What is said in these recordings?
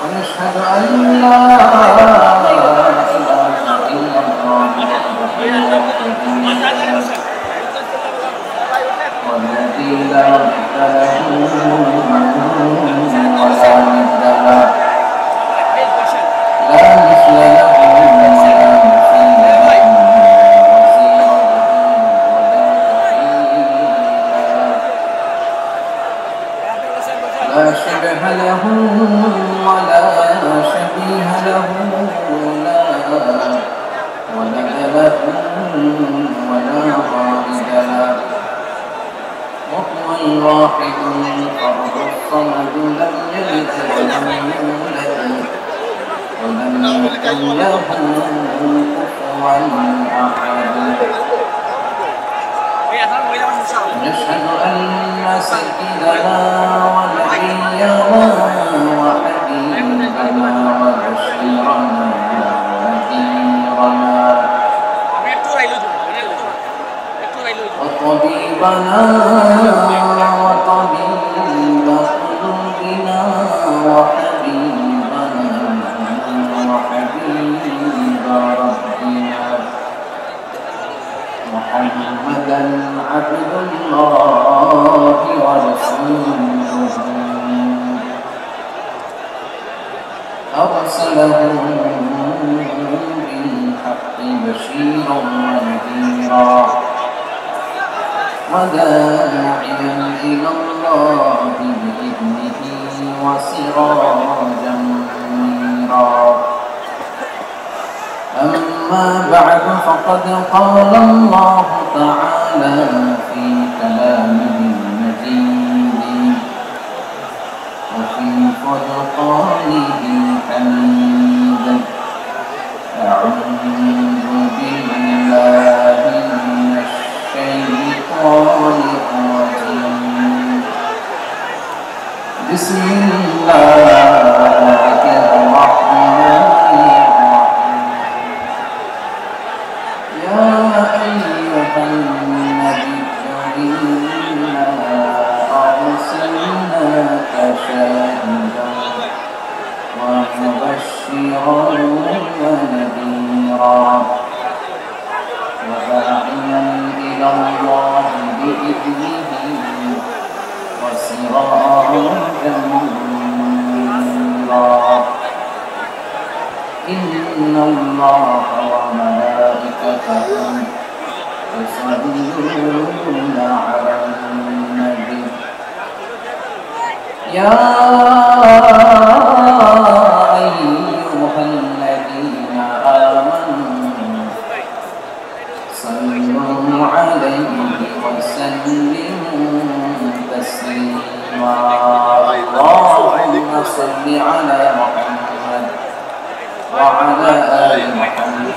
ونشهد أن لا إله إلا الله والذي لا مثل له ولا ند له لا مثل له ولا مثيل له لا شبه له ولا شبيه له لا ولد له ولا والد له وهو الواحد الفرد الصمد لم يلد ولم يولد ولم يكن له كفوا أحد نشهد أن سيدنا ونبينا وحبيبنا وبشيرنا ونذيرنا وطبيبنا وطبيب قلوبنا وحبيبنا وحبيب ربنا محمدا عبد الله ورسوله أرسله بالحق بشيرا ونذيرا وداعيا إلى الله بإذنه وسراجا منيرا أما بعد فقد قال الله تعالى في كلامه المجيد وفي فرقانه الحميد أعوذ بالله من الشيطان الرجيم بسم الله الرحمن يا أيها النبي إنا أرسلناك شاهدا ومبشرا ونذيرا وداعيا إلى الله بإذنه وسراجا منيرا إن الله وملائكته يصلون على النبي يا أيها الذين آمنوا صلوا عليه وسلموا تسليما اللهم صل على محمد وعلى آل محمد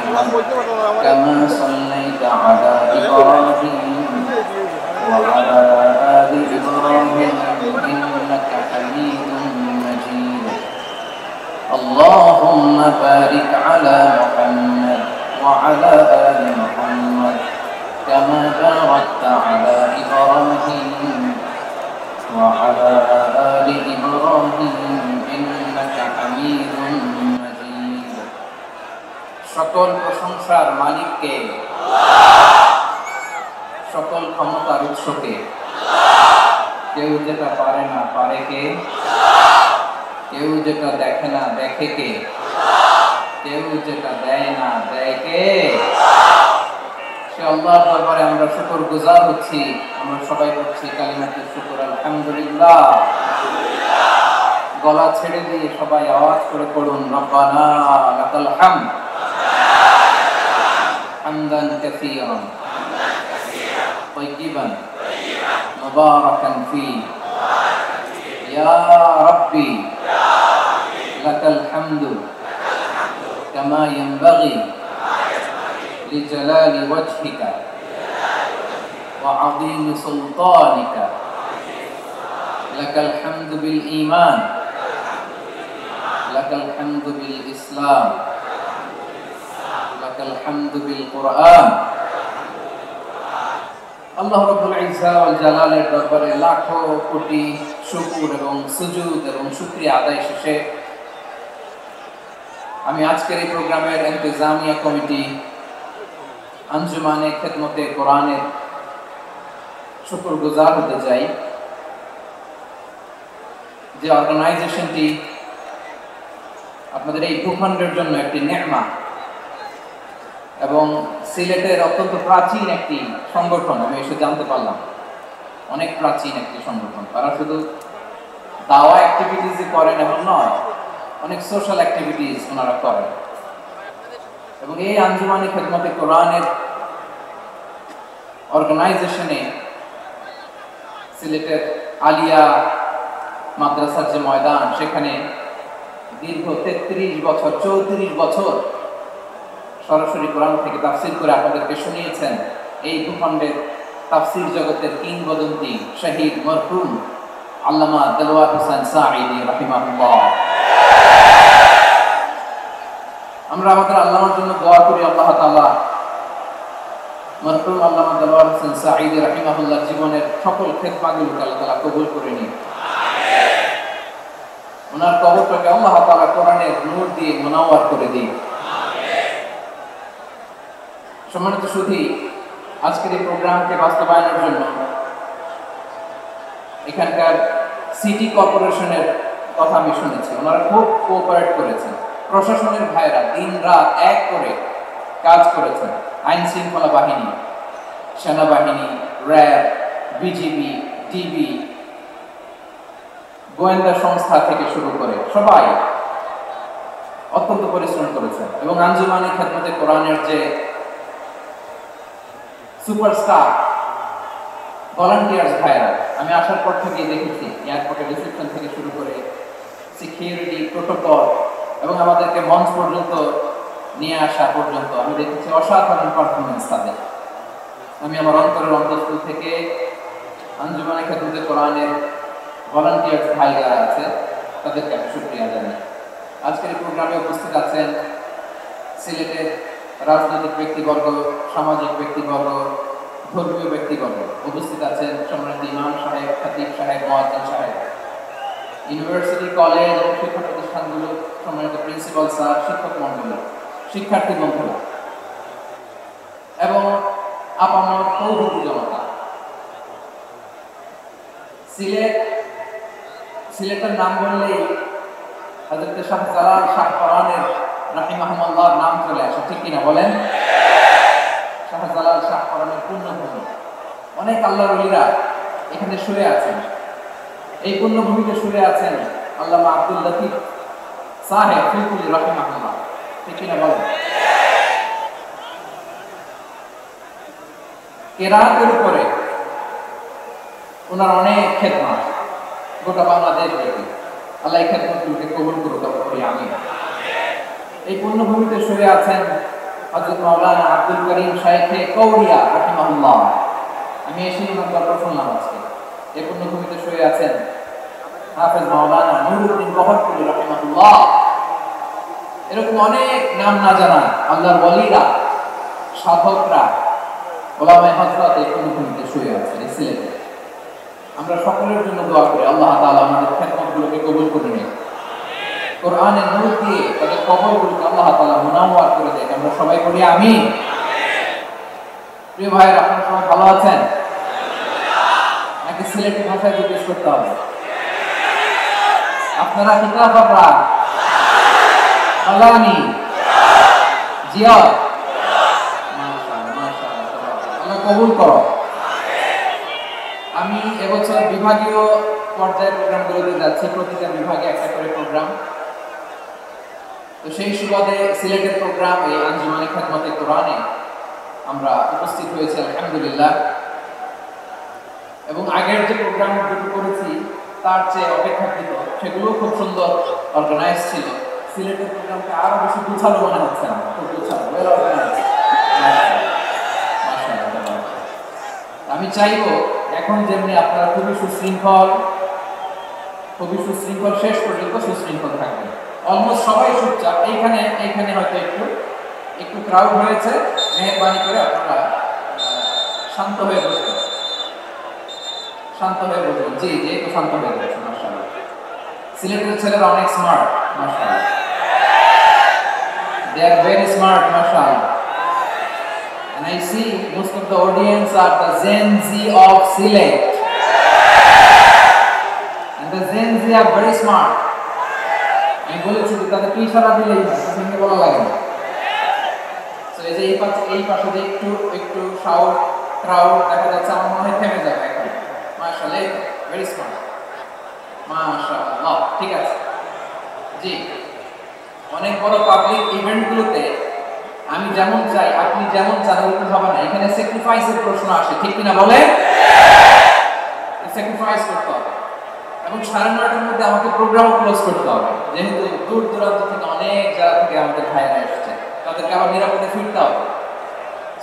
كما صليت على إبراهيم وعلى آل إبراهيم إنك حميد مجيد اللهم بارك على محمد وعلى آل محمد كما باركت على إبراهيم وعلى آل إبراهيم إنك حميد مجيد সকল প্রশংসার মালিককে সকল ক্ষমতার উৎসকে কেউ যেটা পারে না পারে কে কেউ যেটা দেখে না দেখে কে কেউ যেটা দেয় না দেয় কে সে আল্লাহর দরবারে আমরা শুকরগুজার হচ্ছি আমরা সবাই করছি কালিমাতুশ শুকর আলহামদুলিল্লাহ গলা ছেড়ে দিয়ে সবাই আওয়াজ করে পড়ুন রব্বানা লাকাল হামদ হামদান কাসীরান طيبا مباركا فيه يا ربي لك الحمد كما ينبغي لجلال وجهك وعظيم سلطانك لك الحمد بالإيمان لك الحمد بالإسلام لك الحمد بالقرآن আল্লাহ রাব্বুল ইজ্জা ওয়াল জালালের দরবারে লাখো কোটি শুকর এবং সুজুদ এবং শুকরিয়া আদায় শেষে আমি আজকের এই প্রোগ্রামের ইন্তেজামিয়া কমিটি আঞ্জুমানে খেদমতে কোরআনের শুকরগুজার হতে চাই, যে অর্গানাইজেশনটি আপনাদের এই ভূখণ্ডের জন্য একটি নেকমা এবং সিলেটের অত্যন্ত প্রাচীন একটি সংগঠন। আমি এসে জানতে পারলাম অনেক প্রাচীন একটি সংগঠন। তারা শুধু দাওয়া অ্যাক্টিভিটিসই করেন এমন নয়, অনেক সোশ্যাল অ্যাক্টিভিটিস ওনারা করেন। এবং এই আঞ্জুমানে খেদমতে কোরআনের অর্গানাইজেশনে সিলেটের আলিয়া মাদ্রাসার যে ময়দান, সেখানে দীর্ঘ 33 বছর 34 বছর সরাসরি কোরআন থেকে তাফসীর করে আপনাদেরকে শুনিয়েছেন এই ভূখণ্ডের তাফসীর জগতের কিংবদন্তি শহীদ মরহুম আল্লামা দেলোয়ার হোসেন সাঈদী রাহিমাহুল্লাহ। আমরা আমাদের আল্লামার জন্য দোয়া করি, আল্লাহ তাআলা মরহুম আল্লামা দেলোয়ার হোসেন সাঈদী রাহিমাহুল্লাহ জীবনের সকল খেদমাতগুলোকে আল্লাহ তাআলা কবুল করে নিন। ওনার কবরটাকে আল্লাহ তাআলা কোরআনের নূর দিয়ে মুনাওয়ার করে দিন। সম্মানিত সুধী, আজকের এই প্রোগ্রামকে বাস্তবায়নের জন্য এখানকার সিটি কর্পোরেশনের কথা আমি শুনেছি, ওনারা খুব কোঅপারেট করেছেন। প্রশাসনের ভাইরা দিন রাত এক করে কাজ করেছেন। আইন শৃঙ্খলা বাহিনী, সেনাবাহিনী, র্যাব, বিজিবি, ডিবি, গোয়েন্দা সংস্থা থেকে শুরু করে সবাই অত্যন্ত পরিশ্রম করেছেন। এবং আঞ্জুমানে খেদমতে কোরআনের যে সুপারস্টার ভলান্টিয়ার্স ভাইরা, আমি আসার পর থেকেই দেখেছি এয়ারপোর্টের রিসেপশন থেকে শুরু করে সিকিউরিটি প্রোটোকল এবং আমাদেরকে মঞ্চ পর্যন্ত নিয়ে আসা পর্যন্ত আমি দেখেছি অসাধারণ পারফরমেন্স তাদের। আমি আমার অন্তরের অন্তঃস্থল থেকে আঞ্জুমানে খেদমতে কোরআনের ভলান্টিয়ার্স ভাই যারা আছে তাদেরকে আমি শুকরিয়া জানাই। আজকের এই প্রোগ্রামে উপস্থিত আছেন সিলেটের রাজনৈতিক ব্যক্তিবর্গ, সামাজিক ব্যক্তিবর্গ, ধর্মীয় ব্যক্তিবর্গ। উপস্থিত আছেন সম্মানিত ইমাম সাহেব, খতিব সাহেব, মুয়াজ্জিন সাহেব, ইউনিভার্সিটি, কলেজ এবং শিক্ষা প্রতিষ্ঠানগুলো সম্মানিত প্রিন্সিপাল স্যার, শিক্ষক মন্ডলী, শিক্ষার্থী বন্ধুরা এবং আপামর তৌহিদি জনতা। সিলেটের নাম বললেই হযরত শাহজালাল শাহ পরানের রাহিমাহুল্লাহর নাম চলে আসে, ঠিক কিনা বলেন? শাহজালাল শাহ পরানের পুণ্যভূমি। অনেক আল্লাহর ওলিরা এখানে শুয়ে আছেন। এই পুণ্যভূমিতে শুয়ে আছেন আল্লামা আব্দুল লতিফ সাহেব ফুলকুলি রাহিমাহুল্লাহ, ঠিক কিনা বলেন? কেরাতের উপরে ওনার অনেক খেদমত গোটা বাংলাদেশ ব্যাপী। আল্লাহ এই খেদমতগুলোকে কবুল করুক, আমি। এই পুণ্যভূমিতে শুয়ে আছেন হযরত মাওলানা আব্দুল করিম শাইখে কৌরিয়া রাহিমাহুল্লাহ। আমি এসে ওনার গল্প শুনলাম আজকে। এই পুণ্যভূমিতে শুয়ে আছেন হাফেজ মাওলানা নুরুদ্দিন বহরপুরি রাহিমাহুল্লাহ। এরকম অনেক নাম না জানা আল্লাহর ওলিরা, সাধকরা, ওলামায়ে হযরত এই পুণ্যভূমিতে শুয়ে আছেন এই সিলেটে। আমরা সকলের জন্য দোয়া করি আল্লাহ তাআলা আমাদের খেদমতগুলোকে কবুল করে নিন। কোরআনের নূর দিয়ে তাদের কবরগুলোকে আল্লাহ তাআলা মুনাওয়ার করে দেন। আমরা সবাই বলি আমিন। প্রিয় ভাইরা, আপনারা সবাই ভালো আছেন নাকি সিলেটি ভাষায় জিজ্ঞেস করতে হবে? আপনারা কিতাব পড়া আলানি জিয়া মাশাআল্লাহ মাশাআল্লাহ, আল্লাহ কবুল করো। আমি এবছর বিভাগীয় পর্যায়ে প্রোগ্রামগুলোতে যাচ্ছি, প্রতিটা বিভাগে একটা করে প্রোগ্রাম। তো সেই সুবাদে সিলেটের প্রোগ্রাম এই আঞ্জুমানে খেদমতে কোরআনে আমরা উপস্থিত হয়েছি আলহামদুলিল্লাহ। এবং আগের যে প্রোগ্রাম দুটো করেছি তার চেয়ে অপেক্ষাকৃত সেগুলো খুব সুন্দর অর্গানাইজ ছিল। সিলেটের প্রোগ্রামকে আরো বেশি গুছালো মনে হচ্ছে আমার, খুব গুছালো, ওয়েল অর্গানাইজ। আমি চাইবো এখন যেমনি আপনারা খুবই সুশৃঙ্খল শেষ পর্যন্ত সুশৃঙ্খল থাকবেন। অলমোস্ট সবাই চুপচাপ, এইখানে হয়তো একটু ক্রাউড হয়েছে, মেহেরবানি করে আপনারা শান্ত হয়ে বসবেন। জি একটু শান্ত হয়ে বসবেন। মাশাআল্লাহ, সিলেটের ছেলেরা অনেক স্মার্ট, মাশাআল্লাহ। are very smart, mashallah. And I see most of the audience are the Gen Z of Sylhet. And the Gen Z are very smart. আমি বলেছি যে তাদের কি সারা দিলেই না, সঙ্গে বলা লাগে না। তো এই যে এই পাশে যে একটু শাউট ক্রাউড দেখা যাচ্ছে, আমার মনে হয় থেমে যাবে এখন। মাশাআল্লাহ, ভেরি স্মার্ট, মাশাআল্লাহ। ঠিক আছে জি, অনেক বড় পাবলিক ইভেন্টগুলোতে আমি যেমন চাই আপনি যেমন চান ওরকম হবে না, এখানে স্যাক্রিফাইসের প্রশ্ন আসে, ঠিক কিনা বলে? স্যাক্রিফাইস করতে হবে এবং 9:30টার মধ্যে আমাকে প্রোগ্রাম ক্লোজ করতে হবে, যেহেতু দূর দূরান্ত থেকে অনেক জায়গা থেকে আমাদের ভাইরা এসেছে, তাদেরকে আবার নিরাপদে ফিরতে হবে।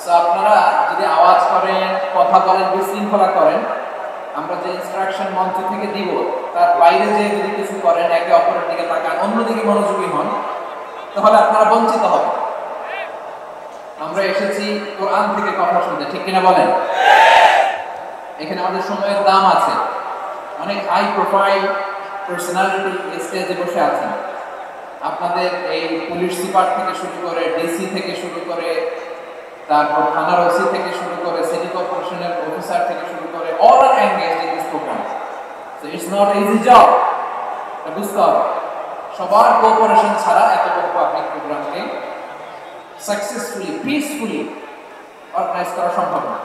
সো আপনারা যদি আওয়াজ করেন, কথা বলেন, বিশৃঙ্খলা করেন, আমরা যে ইনস্ট্রাকশন মঞ্চ থেকে দিব তার বাইরে যে যদি কিছু করেন, একে অপরের দিকে তাকান, অন্যদিকে মনোযোগী হন, তাহলে আপনারা বঞ্চিত হবেন। আমরা এসেছি কোরআন থেকে কথা শুনতে, ঠিক কিনা বলেন? এখানে আমাদের সময়ের দাম আছে, অনেক হাই প্রোফাইল পার্সোনালিটি স্টেজে বসে আছেন। আপনাদের এই পুলিশ সুপার থেকে শুরু করে, ডিসি থেকে শুরু করে, তারপর থানার ওসি থেকে শুরু করে, সিটি কর্পোরেশনের অফিসার থেকে শুরু করে, all are engaged in this program. So it's not easy job, বুঝতে হবে। সবার কোঅপারেশন ছাড়া এত বড় পাবলিক প্রোগ্রামকে সাকসেসফুলি, পিসফুলি অর্গানাইজ করা সম্ভব না।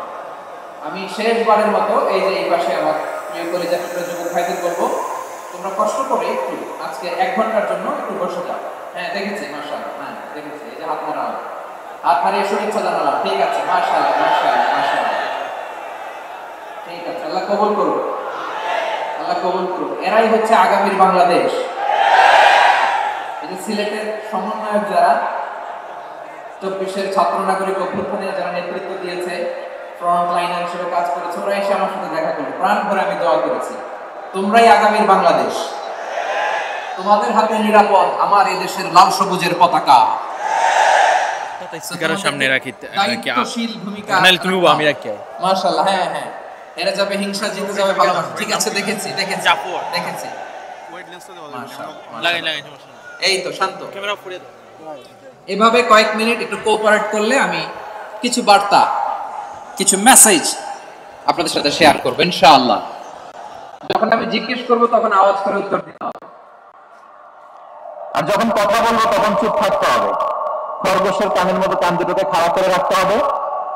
আমি শেষবারের মতো এই যে এই পাশে আমার প্রিয় কলেজের যুবক ভাইদের বলবো, তোমরা কষ্ট করে একটু আজকে 1 ঘন্টার জন্য একটু বসে যাও। হ্যাঁ দেখেছি, মাশাআল্লাহ, হ্যাঁ দেখেছি, এই যে হাত মারিয়ে শুভেচ্ছা জানালাম, ঠিক আছে, মাশাআল্লাহ মাশাআল্লাহ মাশাআল্লাহ, ঠিক আছে, আল্লাহ কবুল করুন, আল্লাহ কবুল করুন। এরাই হচ্ছে আগামীর বাংলাদেশ। এই যে সিলেটের সমন্বয়ক যারা 24-এর ছাত্র নাগরিক অভ্যুত্থানে যারা নেতৃত্ব দিয়েছে, ফ্রন্ট লাইনার হিসেবে কাজ করেছে, ওরা এসে আমার সাথে দেখা করলো, প্রাণ ভরে আমি দোয়া করেছি, তোমরাই আগামীর বাংলাদেশ, তোমাদের হাতে নিরাপদ আমার এই দেশের লাল সবুজের পতাকা। সামনে রাখি, দায়িত্বশীল ভূমিকা, আমি রাখি, মাশাআল্লাহ। হ্যাঁ হ্যাঁ, এরা যাবে হিংসা, জিতে যাবে ভালোবাসা, ঠিক আছে, দেখেছি দেখেছি দেখেছি, এই তো শান্ত। এভাবে কয়েক মিনিট একটু কোঅপারেট করলে আমি কিছু বার্তা, কিছু মেসেজ আপনাদের সাথে শেয়ার করব ইনশাআল্লাহ। যখন আমি জিজ্ঞেস করব তখন আওয়াজ করে উত্তর দিতে হবে, আর যখন কথা বলবো তখন চুপ থাকতে হবে। খরগোশের কানের মতো কান দুটোকে খাড়া করে রাখতে হবে,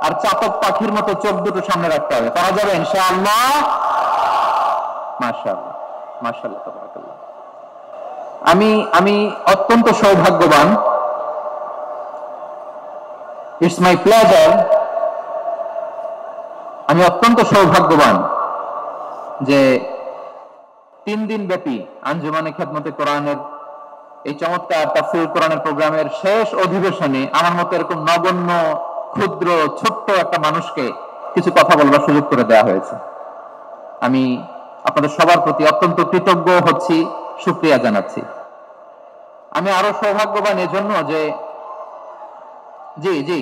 আর চাতক পাখির মতো চোখ দুটো সামনে রাখতে হবে। পারা যাবে ইনশাআল্লাহ? মাশাআল্লাহ মাশাআল্লাহ তাবারাকাল্লাহ। আমি অত্যন্ত সৌভাগ্যবান, ইটস মাই প্লেজার, আমি অত্যন্ত সৌভাগ্যবান যে 3 দিন ব্যাপী আঞ্জুমানে খেদমতে কোরআনের এই চমৎকার তাফসীর কোরআনের প্রোগ্রামের শেষ অধিবেশনে আমার মতো এরকম নগণ্য, ক্ষুদ্র, ছোট্ট একটা মানুষকে কিছু কথা বলবার সুযোগ করে দেওয়া হয়েছে। আমি আপনাদের সবার প্রতি অত্যন্ত কৃতজ্ঞ হচ্ছি, শুকরিয়া জানাচ্ছি। আমি আরো সৌভাগ্যবান এজন্য যে জি জি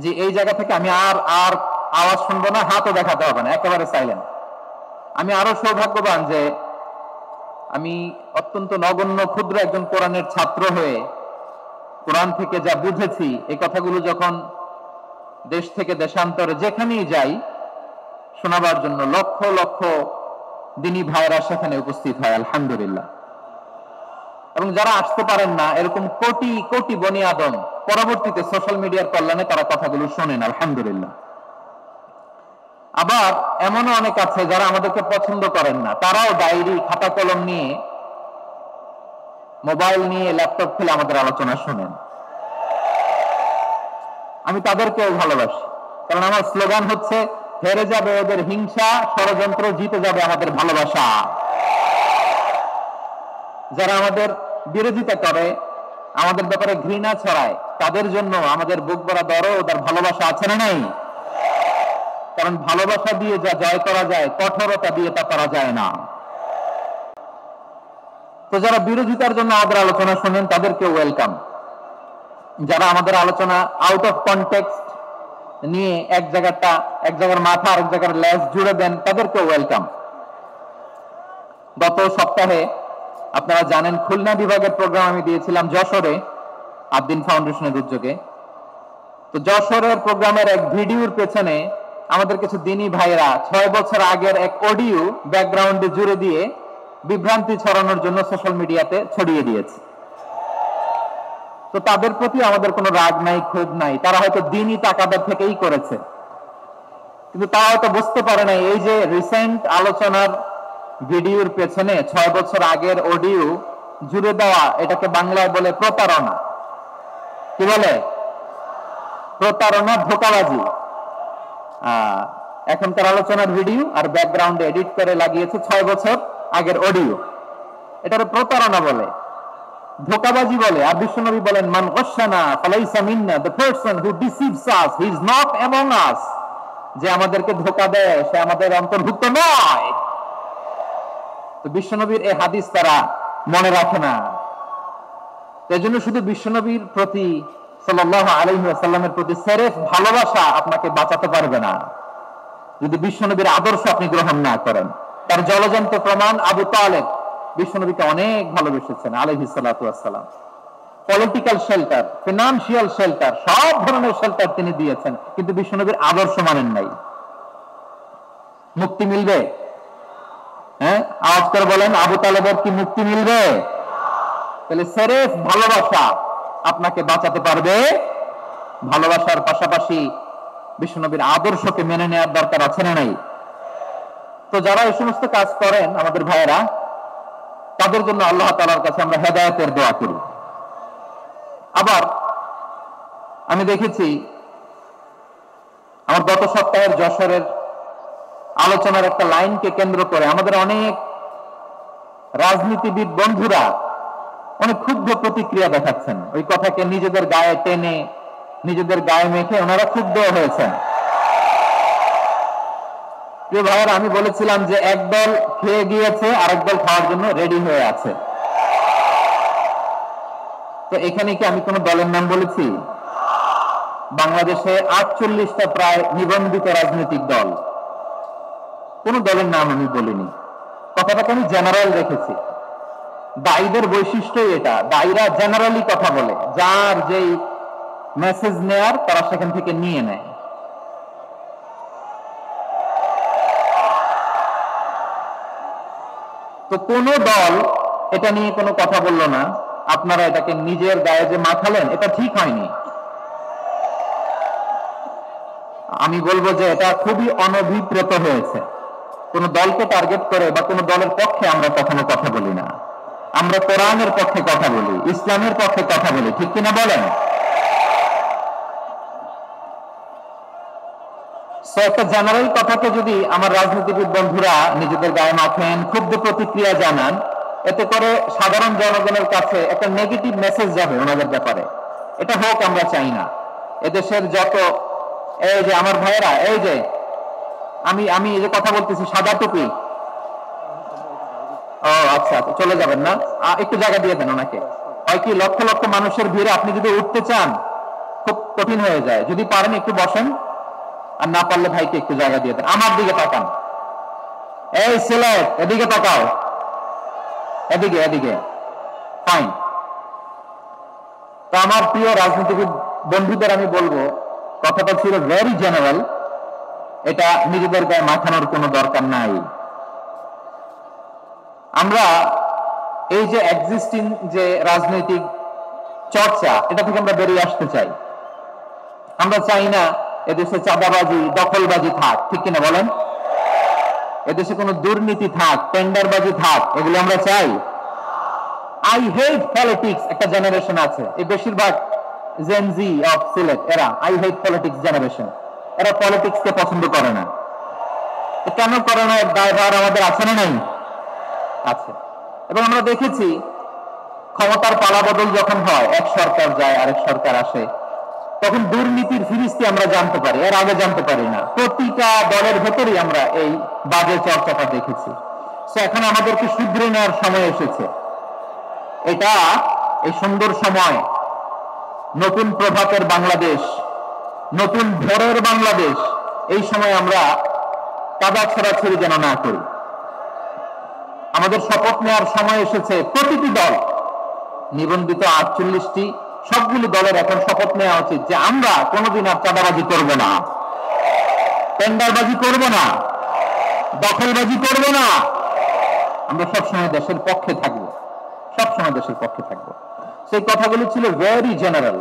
জি এই জায়গা থেকে আমি আর আওয়াজ শুনবো না, হাতও দেখাতে হবে না, একেবারে সাইলেন্ট। আমি আরো সৌভাগ্যবান যে আমি অত্যন্ত নগণ্য, ক্ষুদ্র একজন কোরআনের ছাত্র হয়ে কোরআন থেকে যা বুঝেছি, এই কথাগুলো যখন দেশ থেকে দেশান্তরে যেখানেই যাই শোনাবার জন্য লক্ষ লক্ষ দিনী ভাইরা সেখানে উপস্থিত হয়, আলহামদুলিল্লাহ। এবং যারা আসতে পারেন না, এরকম কোটি কোটি বনি আদম পরবর্তীতে সোশ্যাল মিডিয়ার কল্যাণে তারা কথাগুলো শোনেন, আলহামদুলিল্লাহ। আবার এমনও অনেক আছে যারা আমাদেরকে পছন্দ করেন না, তারাও ডায়েরি, খাতা কলম নিয়ে, মোবাইল নিয়ে, ল্যাপটপ খুলে আমাদের আলোচনা শোনেন। আমি তাদেরকেও ভালোবাসি, কারণ আমার স্লোগান হচ্ছে, হেরে যাবে ওদের হিংসা, ষড়যন্ত্র, জিতে যাবে আমাদের ভালোবাসা। যারা আমাদের বিরোধিতা করে, আমাদের ব্যাপারে ঘৃণা ছড়ায়, তাদের জন্য আমাদের বুক ভরা দরদ আর ভালোবাসা আছে না নাই? কারণ ভালোবাসা দিয়ে যা জয় করা যায়, কঠোরতা দিয়ে তা করা যায় না। তো যারা বিরোধিতার জন্য আমাদের আলোচনা শোনেন তাদেরকে ওয়েলকাম। যারা আমাদের আলোচনা আউট অফ কনটেক্সট নিয়ে এক জায়গার মাথা আরেক জায়গার লেজ জুড়ে দেন, তাদেরকে ওয়েলকাম। গত সপ্তাহে আপনারা জানেন খুলনা বিভাগের প্রোগ্রাম আমি দিয়েছিলাম যশোরে। আদ্দিন ফাউন্ডেশনের উদ্যোগে। তো যশোরের প্রোগ্রামের এক ভিডিওর পেছনে আমাদের কিছু দিনী ভাইরা 6 বছর আগের এক অডিও ব্যাকগ্রাউন্ডে জুড়ে দিয়ে বিভ্রান্তি ছড়ানোর জন্য সোশ্যাল মিডিয়াতে ছড়িয়ে দিয়েছে। তো তাদের প্রতি আমাদের কোনো রাগ নাই, ক্ষোভ নাই, তারা হয়তো দিনই তাকাদার থেকেই করেছে, কিন্তু তারা হয়তো বুঝতে পারে না এই যে রিসেন্ট আলোচনার ভিডিওর পেছনে 6 বছর আগের অডিও জুড়ে দেওয়া, এটাকে বাংলায় বলে প্রতারণা। কি বলে? প্রতারণা, ধোঁকাবাজি। এখনকার আলোচনার ভিডিও আর ব্যাকগ্রাউন্ডে এডিট করে লাগিয়েছে 6 বছর আগের অডিও। এটার প্রতারণা বলে, ধোঁকাবাজি বলে। আর বিশ্বনবী বলেন, মান গাশশানা ফালাইসা মিন্না, the person who deceives us he is not among us. যে আমাদেরকে ধোঁকা দেয় সে আমাদের অন্তর্ভুক্ত নয়। তো বিশ্বনবীর এই হাদিস তারা মনে রাখে না। এই জন্য শুধু বিশ্বনবীর প্রতি সাল্লাল্লাহু আলাইহি ওয়াসাল্লামের প্রতি সেরেফ ভালোবাসা আপনাকে বাঁচাতে পারবে না যদি বিশ্বনবীর আদর্শ আপনি গ্রহণ না করেন। তার জলজন্ত প্রমাণ, আবু তালেব বিশ্বনবীকে অনেক ভালোবেসেছেন আলাইহিস সালাতু ওয়াস সালাম। পলিটিক্যাল শেল্টার, ফিনান্সিয়াল শেল্টার, সব ধরনের শেল্টার তিনি দিয়েছেন, কিন্তু বিশ্বনবীর আদর্শ মানেন নাই। মুক্তি মিলবে? হ্যাঁ, আওয়াজ করে বলেন, আবু তালেবের কি মুক্তি মিলবে? তাহলে সেরেফ ভালোবাসা আপনাকে বাঁচাতে পারবে। ভালোবাসার পাশাপাশি বিশ্বনবীর আদর্শকে মেনে নেওয়ার দরকার আছে না নাই? তো যারা এই সমস্ত কাজ করেন আমাদের ভাইয়েরা, তাদের জন্য আল্লাহ তাআলার কাছে আমরা হেদায়েতের দোয়া করি। আবার আমি দেখেছি আমার গত সপ্তাহের যশোরের আলোচনার একটা লাইনকে কেন্দ্র করে আমাদের অনেক রাজনীতিবিদ বন্ধুরা অনেক ক্ষুব্ধ প্রতিক্রিয়া দেখাচ্ছেন। ওই কথাকে নিজেদের গায়ে টেনে, নিজেদের গায়ে মেখে ওনারা ক্ষুব্ধ হয়েছেন। প্রিয় ভাইয়েরা, আমি বলেছিলাম যে একদল খেয়ে গিয়েছে, আরেক দল খাওয়ার জন্য রেডি হয়ে আছে। তো এখানে কি আমি কোন দলের নাম বলেছি? বাংলাদেশে 48টা প্রায় নিবন্ধিত রাজনৈতিক দল, কোন দলের নাম আমি বলিনি। কথাটাকে আমি জেনারেল রেখেছি। দায়ীদের বৈশিষ্ট্য এটা, দায়ীরা জেনারেলি কথা বলে, যার যেই মেসেজ নেয়ার তারা সেখান থেকে নিয়ে নেয়। তো কোন দল এটা নিয়ে কোনো কথা বললো না। আপনারা এটাকে নিজের গায়ে যে মাখালেন, এটা ঠিক হয়নি। আমি বলবো যে এটা খুবই অনভিপ্রেত হয়েছে। কোন দলকে টার্গেট করে বা কোন দলের পক্ষে আমরা কখনো কথা বলি না। আমরা কোরআনের পক্ষে কথা বলি, ইসলামের পক্ষে কথা বলি, ঠিক কিনা বলেন? একটা জেনারেল কথাকে যদি আমার রাজনীতিবিদ বন্ধুরা নিজেদের গায়ে মাখেন, ক্ষুব্ধ প্রতিক্রিয়া জানান, এতে করে সাধারণ জনগণের কাছে একটা নেগেটিভ মেসেজ যাবে ওনাদের ব্যাপারে। এটা হোক আমরা চাই না। এদেশের যত এই যে আমার ভাইয়েরা, এই যে আমি এই যে কথা বলতেছি, সাদা টুপি, ও আচ্ছা আচ্ছা, চলে যাবেন না, একটু জায়গা দিয়ে দেন ওনাকে। হয় কি, লক্ষ লক্ষ মানুষের ভিড়ে আপনি যদি উঠতে চান খুব কঠিন হয়ে যায়। যদি পারেন একটু বসেন, আর না পারলে ভাইকে একটু জায়গা দিয়ে দেন। আমার দিকে তাকান, এই সিলেট, এদিকে তাকাও, এদিকে এদিকে, ফাইন। তো আমার প্রিয় রাজনীতিবিদ বন্ধুদের আমি বলবো, কথাটা ছিল ভেরি জেনারেল, এটা নিজেদের গায়ে মাখানোর কোনো দরকার নাই। আমরা এই যে এক্সিস্টিং যে রাজনৈতিক চর্চা, এটা থেকে আমরা বেরিয়ে আসতে চাই। আমরা চাই না এদেশে চাঁদাবাজি, দখলবাজি থাক, ঠিক কিনা বলেন? এদেশে কোনো দুর্নীতি থাক, টেন্ডারবাজি থাক, এগুলো আমরা চাই? আই হেট পলিটিক্স একটা জেনারেশন আছে, এই বেশিরভাগ জেন জি অফ সিলেট, এরা আই হেট পলিটিক্স জেনারেশন। এরা পলিটিক্স কে পছন্দ করে না। কেন করে না? দায়ভার আমাদের আছে না নাই? আছে। এবং আমরা দেখেছি ক্ষমতার পালাবদল যখন হয়, এক সরকার যায় আরেক সরকার আসে, তখন দুর্নীতির ফিরিস্তি আমরা জানতে পারি, এর আগে জানতে পারি না। প্রতিটা দলের ভেতরেই আমরা এই বাজে চর্চাটা দেখেছি। এখন আমাদেরকে শুধরে নেওয়ার সময় এসেছে। এটা এই সুন্দর সময়, নতুন প্রভাতের বাংলাদেশ, নতুন ভোরের বাংলাদেশ, এই সময় আমরা কাদা ছড়াছড়ি যেন না করি। আমাদের শপথ নেওয়ার সময় এসেছে। প্রতিটি দল, নিবন্ধিত 48টি সবগুলো দলের এখন শপথ নেওয়া উচিত যে আমরা কোনোদিন আর চাঁদাবাজি করব না, টেন্ডারবাজি করব না, দখলবাজি করব না। আমরা সবসময় দেশের পক্ষে থাকবো, সবসময় দেশের পক্ষে থাকবো। সেই কথাগুলো ছিল ভেরি জেনারেল।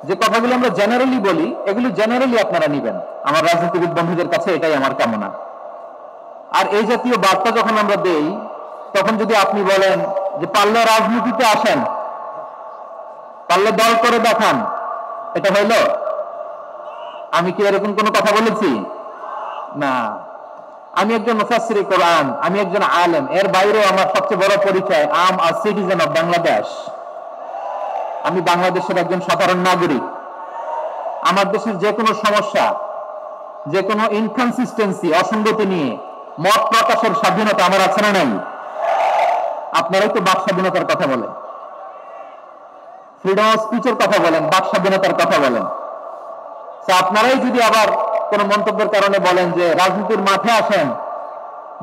যে কথাগুলো আমরা জেনারেলি বলি, এগুলো জেনারেলি আপনারা নিবেন। আমার রাজনীতিবিদ বন্ধুদের কাছে এটাই আমার কামনা। আর এই জাতীয় বার্তা যখন আমরা দেই, তখন যদি আপনি বলেন যে পারলে রাজনীতিতে আসেন, পারলে দল করে দেখান, এটা হইল? আমি কি এরকম কোনো কথা বলেছি? না। আমি একজন মুফাসসিরে কোরআন, আমি একজন আলেম, এর বাইরেও আমার সবচেয়ে বড় পরিচয় আম আ সিটিজেন অফ বাংলাদেশ। আমি বাংলাদেশের একজন সাধারণ নাগরিক। আমার দেশের যে কোনো সমস্যা, যে কোনো ইনকনসিস্টেন্সি, অসঙ্গতি নিয়ে মত প্রকাশের স্বাধীনতা আমার আছে না নাই? আপনারাই তো বাক স্বাধীনতার কথা বলেন, ফ্রিডম অফ স্পিচের কথা বলেন, বাক স্বাধীনতার কথা বলেন। আপনারাই যদি আবার কোন মন্তব্যের কারণে বলেন যে রাজনীতির মাঠে আসেন,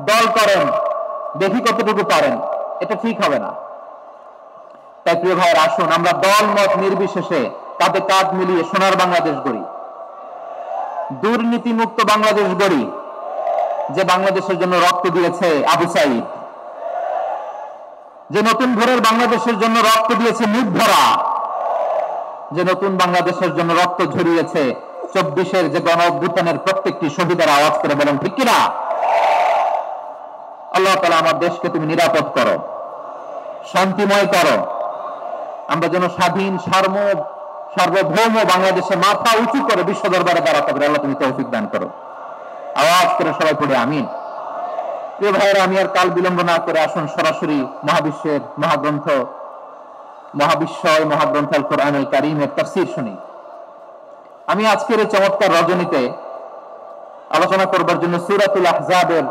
দল করেন, দেখি কতটুকু পারেন, এটা ঠিক হবে না। তাই প্রিয় ভাইয়ের, আসুন আমরা দল মত নির্বিশেষে কাঁধে কাঁধ মিলিয়ে সোনার বাংলাদেশ গড়ি, দুর্নীতি মুক্ত বাংলাদেশ গড়ি, যে বাংলাদেশের জন্য রক্ত দিয়েছে আবু সাইদ, যে নতুন ভোরের বাংলাদেশের জন্য রক্ত দিয়েছে মুখ ভরা, যে নতুন বাংলাদেশের জন্য রক্ত ঝরিয়েছে 24-এর যে গণ অভ্যুত্থানের প্রত্যেকটি শহীদের। আওয়াজ করে বলেন ঠিক কিনা? আল্লাহ তাআলা আমার দেশকে তুমি নিরাপদ করো, শান্তিময় করো। আমরা যেন স্বাধীন, সার্বভৌম বাংলাদেশে মাথা উঁচু করে বিশ্ব দরবারে দাঁড়াতে পারি। আল্লাহ তুমি তৌফিক দান করো। আওয়াজ করে সবাই পড়ে আমিন। প্রিয় ভাইয়েরা, আমি আর কাল বিলম্ব না করে আসুন সরাসরি মহাবিশ্বের মহাগ্রন্থ, মহাবিশ্বয় মহাগ্রন্থ আল কোরআনুল কারীমের তাফসীর শুনি। আমি আজকের এই চমৎকার রজনীতে আলোচনা করবার জন্য সূরাতুল আহজাবের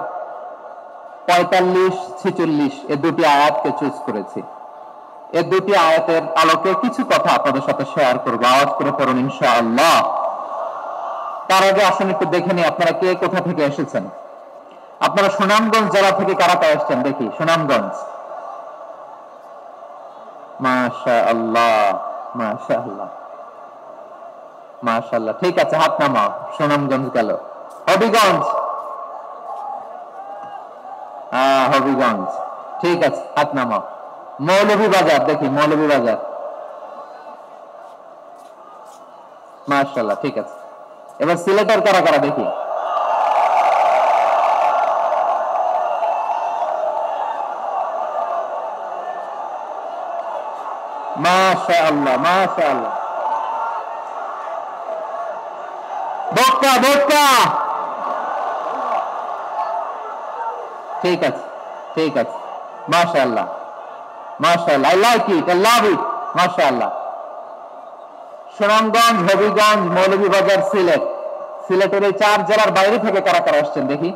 45-46 এই দুটি আয়াতকে চুজ করেছি। এই দুটি আয়াতের আলোকে কিছু কথা আপনাদের সাথে শেয়ার করবো। আওয়াজ করে পড়ুন ইনশাআল্লাহ। তার আগে আসুন একটু দেখে নিই আপনারা কে কোথা থেকে এসেছেন। আপনারা সুনামগঞ্জ জেলা থেকে কারা কারা এসেছেন দেখি। সুনামগঞ্জ, মাশাআল্লাহ মাশাআল্লাহ মাশাআল্লাহ। ঠিক আছে, হাত নামাও। সুনামগঞ্জ গেল। হবিগঞ্জ, হবিগঞ্জ, ঠিক আছে, হাত নামাও। মৌলভীবাজার দেখি, মৌলভীবাজার, মাশাআল্লাহ, ঠিক আছে। এবার সিলেটের কারা কারা দেখি। মাশাআল্লাহ মাশাআল্লাহ। বক্কা বক্কা, ঠিক আছে ঠিক আছে, মাশাআল্লাহ মাশাআল্লাহ, I like it, I love it, মাশাআল্লাহ। সুনামগঞ্জ, হবিগঞ্জ, মৌলভীবাজার, সিলেট। সিলেটের এই 4 জেলার বাইরে থেকে কারা কারা আসছেন দেখি।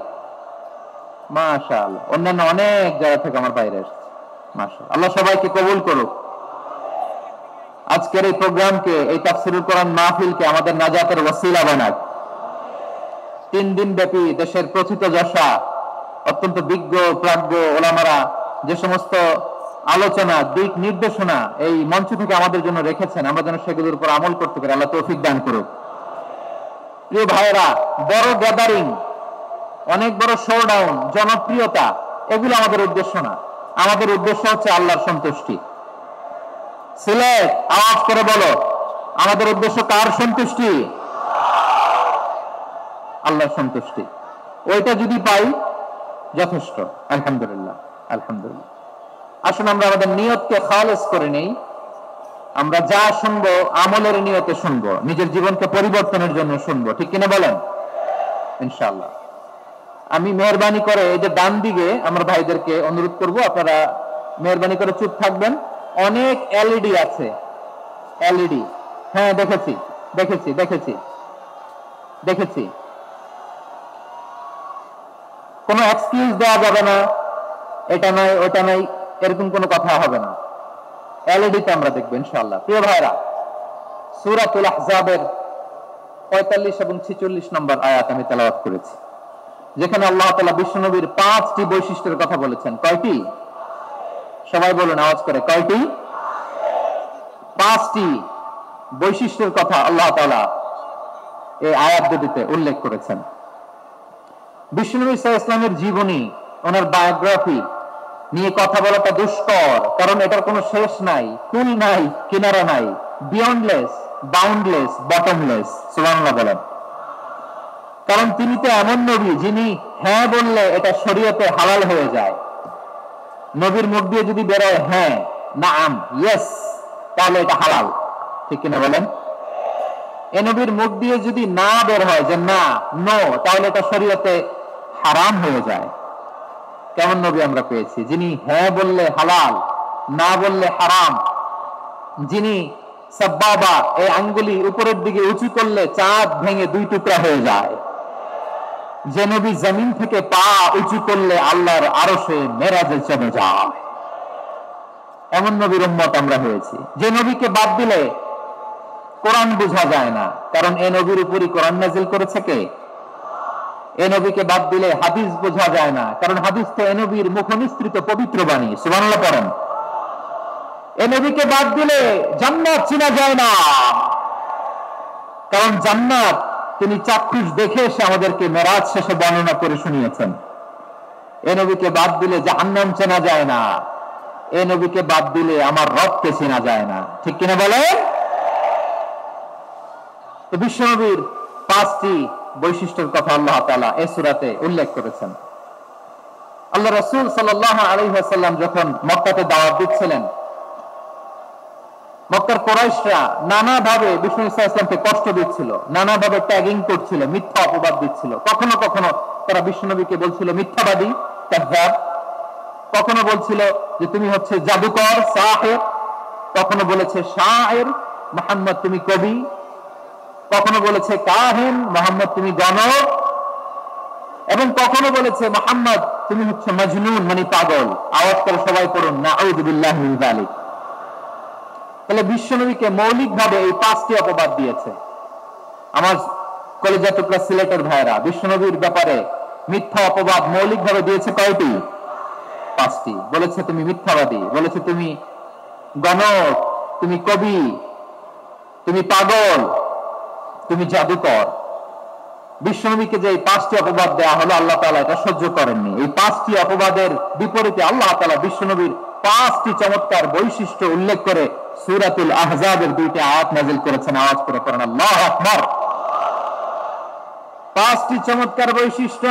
মাশাআল্লাহ। অন্যান্য অনেক জায়গা থেকে আমার বাইরে আসছে। মাশাআল্লাহ, আল্লাহ সবাইকে কবুল করুক। আজকের এই প্রোগ্রামকে, এই তাফসীরুল কোরআন মাহফিলকে আমাদের নাজাতের ওসিলা বানাক। 3 দিন ব্যাপী দেশের প্রথিত যশা, অত্যন্ত বিজ্ঞ প্রাজ্ঞ ওলামারা যে সমস্ত আলোচনা, দিক নির্দেশনা এই মঞ্চ থেকে আমাদের জন্য রেখেছেন, আমরা যেন সেগুলোর উপর আমল করতে পারি। আল্লাহ তৌফিক দান করুক। প্রিয় ভাইয়েরা, বড় গ্যাদারিং, অনেক বড় শোডাউন, জনপ্রিয়তা, এগুলো আমাদের উদ্দেশ্য না। আমাদের উদ্দেশ্য হচ্ছে আল্লাহর সন্তুষ্টি। সিলেট, আওয়াজ করে বলো, আমাদের উদ্দেশ্য কার সন্তুষ্টি? আল্লাহর সন্তুষ্টি। ওইটা যদি পাই যথেষ্ট। আলহামদুলিল্লাহ আলহামদুলিল্লাহ। আসুন আমরা আমাদের নিয়তকে খালেস করে নেই। আমরা যা শুনবো আমলের নিয়তে শুনবো, নিজের জীবনকে পরিবর্তনের জন্য শুনবো, ঠিক কিনা বলেন? ইনশাআল্লাহ। আমি মেহরবানি করে এই যে ডান দিকে আমার ভাইদেরকে অনুরোধ করব, আপনারা মেহরবানি করে চুপ থাকবেন। অনেক এলইডি আছে, এলইডি। হ্যাঁ, দেখেছি দেখেছি দেখেছি দেখেছি। কোনো এক্সকিউজ দেওয়া যাবে না, এটা নয় ওটা নয়, এরকম কোনো কথা হবে না। এলইডিতে আমরা দেখবো ইনশাআল্লাহ। প্রিয় ভাইরা, সূরাতুল আহজাবের 45 এবং 46 নম্বর আয়াত আমি তেলাওয়াত করেছি, যেখানে আল্লাহ তাআলা বিশ্বনবীর 5টি বৈশিষ্ট্যের কথা বলেছেন। কয়টি? সবাই বলুন আওয়াজ করে, কয়টি? পাঁচটি বৈশিষ্ট্যের কথা আল্লাহ তাআলা এই আয়াত দুটিতে উল্লেখ করেছেন। বিশ্বনবী সাল্লাল্লাহু আলাইহি ওয়াসাল্লামের জীবনী, ওনার বায়োগ্রাফি নিয়ে কথা বলাটা দুষ্কর, কারণ এটার কোনো শেষ নাই, কুল নাই, কিনারা নাই, বিয়ন্ডলেস, বাউন্ডলেস, বটমলেস। সুবহানাল্লাহ বলেন। কারণ তিনি তো এমন নবী যিনি হ্যাঁ বললে এটা শরীয়তে হালাল হয়ে যায়। নবীর মুখ দিয়ে যদি বেরোয় হ্যাঁ, নাম, ইয়েস, তাহলে এটা হালাল, ঠিক কিনা বলেন? এ নবীর মুখ দিয়ে যদি না বের হয় যে না, নো, তাহলে এটা শরীয়তে হারাম হয়ে যায়। কেমন নবী আমরা পেয়েছি, যিনি হ্যাঁ বললে হালাল, না বললে হারাম, যিনি সাব্বাবা, এই আঙ্গুলি উপরের দিকে উঁচু করলে চাঁদ ভেঙে দুই টুকরা হয়ে যায়, যে নবী জমিন থেকে পা উঁচু করলে আল্লাহর আরশে মেরাজে চলে যায়, এমন নবীর উম্মত আমরা হয়েছি। যে নবীকে বাদ দিলে কোরআন বোঝা যায় না, কারণ এ নবীর উপরই কোরআন নাজিল করেছে কে? এ নবীকে বাদ দিলে হাদিস বোঝা যায় না, কারণ হাদিস তো এ নবীর মুখনিসৃত পবিত্র বাণী। সুবহানাল্লাহ পড়েন। এ নবীকে বাদ দিলে জান্নাত চিনা যায় না, কারণ জান্নাত তিনি চাক্ষুষ দেখে এসে আমাদেরকে মেরাজ শেষে বর্ণনা করে শুনিয়েছেন। এ নবীকে বাদ দিলে জাহান্নাম চেনা যায় না, এ নবীকে বাদ দিলে আমার রবকে চেনা যায় না, ঠিক কিনা বলে? তো বিশ্বনবীর পাঁচটি বৈশিষ্ট্যের কথা আল্লাহ তাআলা এই সূরাতে উল্লেখ করেছেন। আল্লাহ রাসূল সাল্লাল্লাহু আলাইহি ওয়াসাল্লাম যখন মক্কাতে দাওয়াত দিচ্ছিলেন, মক্কার কুরাইশরা নানাভাবে বিষ্ণু সাল্লাল্লাহু আলাইহি ওয়াসাল্লামকে কষ্ট দিচ্ছিল, নানাভাবে ট্যাগিং করছিল, মিথ্যা অপবাদ দিচ্ছিল। কখনো কখনো তারা বিশ্বনবীকে বলছিল মিথ্যাবাদী, কাযযাব, কখনো বলছিল যে তুমি হচ্ছে জাদুকর, সাহির, কখনো বলেছে শায়ের, মুহাম্মদ তুমি কবি, কখনো বলেছে কাহিন, মুহাম্মদ তুমি গণক, এবং কখনো বলেছে মুহাম্মদ তুমি হচ্ছে মজনুন, মানে পাগল। আওয়াজ করে সবাই পড়ুন, নাউযু বিল্লাহি মিন যালিক। তাহলে বিশ্বনবীকে মৌলিকভাবে এই পাঁচটি অপবাদ দিয়েছে। আমার কলেজা টুকরা সিলেটের ভাইরা, বিশ্বনবীর ব্যাপারে মিথ্যা অপবাদ মৌলিকভাবে দিয়েছে কয়টি? পাঁচটি। বলেছে তুমি মিথ্যাবাদী, বলেছে তুমি গণক, তুমি কবি, তুমি পাগল, তুমি জাদুকর। বিশ্বনবীকে যে এই পাঁচটি অপবাদ দেয়া হলো, আল্লাহ তাআলা এটা সহ্য করেননি। এই পাঁচটি অপবাদের বিপরীতে আল্লাহ তাআলা বিশ্বনবীর পাঁচটি চমৎকার বৈশিষ্ট্য উল্লেখ করে সূরাতুল আহজাবের দুইটি আয়াত নাযিল করেছেন। আওয়াজ করে পড়েন আল্লাহু আকবার। পাঁচটি চমৎকার বৈশিষ্ট্য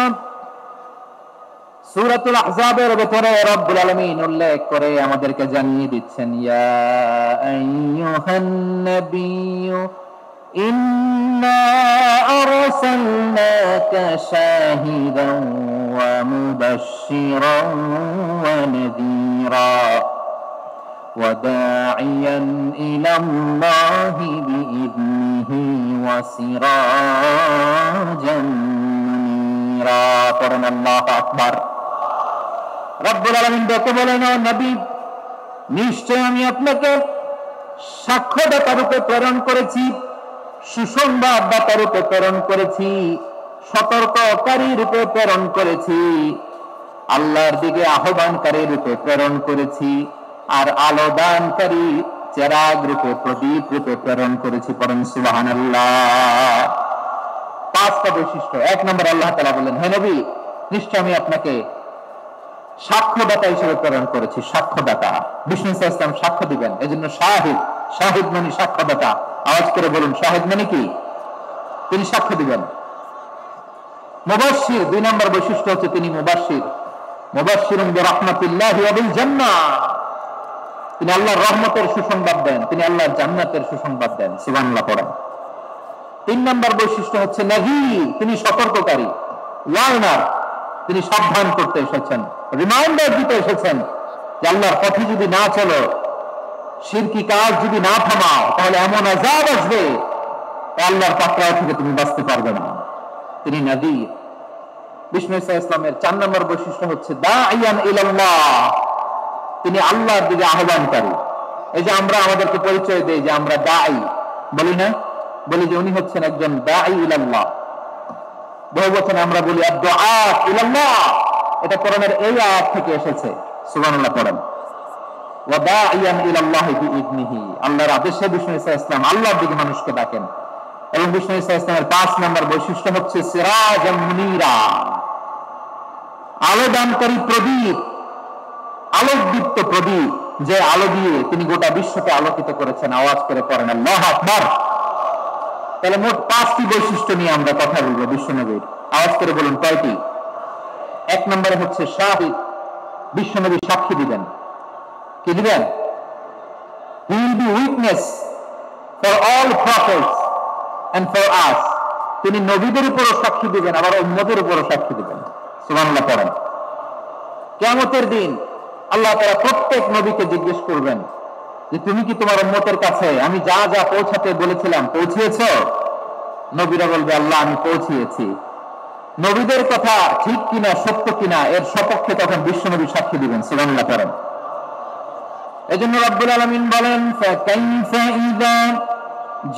সূরাতুল আহজাবের ভিতরে রব্বুল আলামিন উল্লেখ করে আমাদেরকে জানিয়ে দিচ্ছেন, ইয়া আইয়ুহান নাবিয়্যু ইন্না আরসালনাকা শাহিদান ওয়া মুবাশশিরান ওয়া নাযীরা ওয়া দাঈয়ান ইলাল্লাহি বিইذনিহি ওয়া সিরাজান মুনীরা। পড়েন আল্লাহু আকবার। রব্বুল আলামিন ডেকে বলেন, ও নবী, নিশ্চয় আমি আপনাকে সাক্ষ্যদাতা রূপে প্রেরণ করেছি, সুসংবাদদাতা রূপে প্রেরণ করেছি, সতর্ককারী রূপে প্রেরণ করেছি, আল্লাহর দিকে আহ্বানকারী রূপে প্রেরণ করেছি, আর আলো দানকারী চেরাগ রূপে, প্রদীপ রূপে প্রেরণ করেছি। পড়েন সুবহানাল্লাহ। পাঁচটা বৈশিষ্ট্য। এক নম্বর, আল্লাহ তাআলা বলেন, হে নবী, নিশ্চয় আমি আপনাকে সাক্ষ্যদাতা হিসেবে প্রেরণ করেছি। সাক্ষ্যদাতা, বিষ্ণু সাল্লাল্লাহু আলাইহি ওয়াসাল্লাম সাক্ষ্য দিবেন, এজন্য শাহিদ। শাহিদ মানে সাক্ষ্যদাতা। আওয়াজ করে বলুন, শাহিদ মানে কি? তিনি সাক্ষ্য দিবেন। মুবাশশির, দুই নম্বর বৈশিষ্ট্য হচ্ছে তিনি মুবাশশির। মুবাশশিরুন বিরাহমাতিল্লাহি ওয়া বিল জান্নাহ, তিনি আল্লাহর রহমতের সুসংবাদ দেন, তিনি আল্লাহর জান্নাতের সুসংবাদ দেন। সুবহানাল্লাহ পড়েন। তিন নম্বর বৈশিষ্ট্য হচ্ছে নাযীর, তিনি সতর্ককারী, ওয়ার্নার, তিনি সাবধান করতে এসেছেন, রিমাইন্ডার দিতে এসেছেন যে আল্লাহর পথে যদি না চলো, শিরকি কাজ যদি না থামাও, তাহলে এমন আযাব আসবে আল্লাহর পাকড়াও থেকে তুমি বাঁচতে পারবে না। তিনি নাযীর। বিষ্ণু ইসলামের 4 নম্বর বৈশিষ্ট্য হচ্ছে দাঈয়ান ইলাল্লাহ, তিনি আল্লাহর দিকে আহ্বানকারী। এই যে আমরা আমাদেরকে পরিচয় দেই যে আমরা দাঈ, বলি না? বলি যে উনি হচ্ছেন একজন দাঈ ইলাল্লাহ। বহু বচনে আমরা বলি আদ-দুআত ইলাল্লাহ, এটা কোরআনের এই আয়াত থেকে এসেছে। সুবহানাল্লাহ পড়েন। ওয়া দাঈয়ান ইলাল্লাহি বিইذনিহি, আল্লাহর আদেশে বিষ্ণু ঈসা ইসলাম আল্লাহর দিকে মানুষকে ডাকেন। এবং বিষ্ণু ঈসা ইসলামের 5 নম্বর বৈশিষ্ট্য হচ্ছে সিরাজাম মুনীরা, আলোদানকারী প্রদীপ, আলোকদীপ্ত প্রদীপ, যে আলো দিয়ে তিনি গোটা বিশ্বকে আলোকিত করেছেন। আওয়াজ করে পড়েন আল্লাহু আকবার। তাহলে মোট 5টি বৈশিষ্ট্য নিয়ে আমরা কথা বলবো বিশ্বনবীর। আওয়াজ করে বলুন কয়টি? 1 নম্বরে হচ্ছে শাহিদ, বিশ্বনবী সাক্ষী দিবেন। কি দিবেন? He will be witness for all prophets and for us. তিনি নবীদের উপরও সাক্ষী দিবেন, আবার উম্মতের উপরও সাক্ষী দিবেন। সুবহানাল্লাহ পড়েন। কিয়ামতের দিন আল্লাহ তাআলা প্রত্যেক নবীকে জিজ্ঞেস করবেন যে তুমি কি তোমার উম্মতের কাছে আমি যা যা পৌঁছাতে বলেছিলাম পৌঁছিয়েছো? নবীরা বলবে আল্লাহ আমি পৌঁছিয়েছি। নবীদের কথা ঠিক কিনা, সত্য কিনা, এর সপক্ষে তখন বিশ্বনবী সাক্ষী দিবেন। সুবহানাল্লাহ পড়েন। এজন্য রব্বুল আলামিন বলেন ফাকাইফা ইযা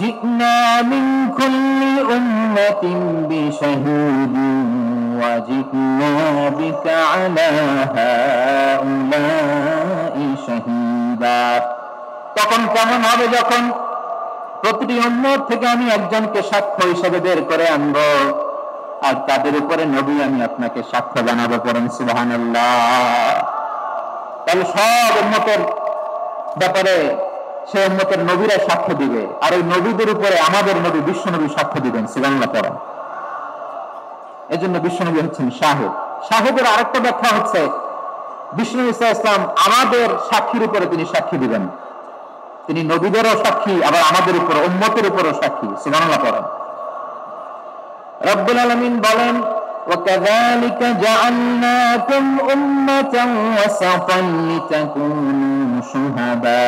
জি'না মিন কুল্লি উম্মাতিন বিশাহীদিন ওয়া জি'না বিকা আলা হাউলাই শাহীদা। তখন কেমন হবে যখন প্রতিটি উম্মত থেকে আমি একজনকে সাক্ষ্য হিসেবে বের করে আনবো, আর তাদের উপরে নবী আমি আপনাকে সাক্ষ্য জানাবো। পড়েন সুবহানাল্লাহ। তাহলে সব উম্মতের ব্যাপারে সে উম্মতের নবীরা সাক্ষ্য দিবে, আর ওই নবীদের উপরে আমাদের নবী বিশ্বনবী সাক্ষ্য দিবেন। সুবহানাল্লাহ পড়েন। এজন্য বিশ্বনবী হচ্ছেন শাহিদ। শাহিদের আরেকটা ব্যাখ্যা হচ্ছে বিষ্ণু ঈসা ইসলাম আমাদের সাক্ষীর উপরে তিনি সাক্ষী দিবেন। তিনি নবীদেরও সাক্ষী, আবার আমাদের উপর উম্মতের উপরও সাক্ষী। সুবহানাল্লাহ পড়েন। রব্বুল আলামিন বলেন وَكَذَلِكَ جَعَلْنَاكُمْ أُمَّةً وَسَطًا لِتَكُونُوا شُهَدَاءَ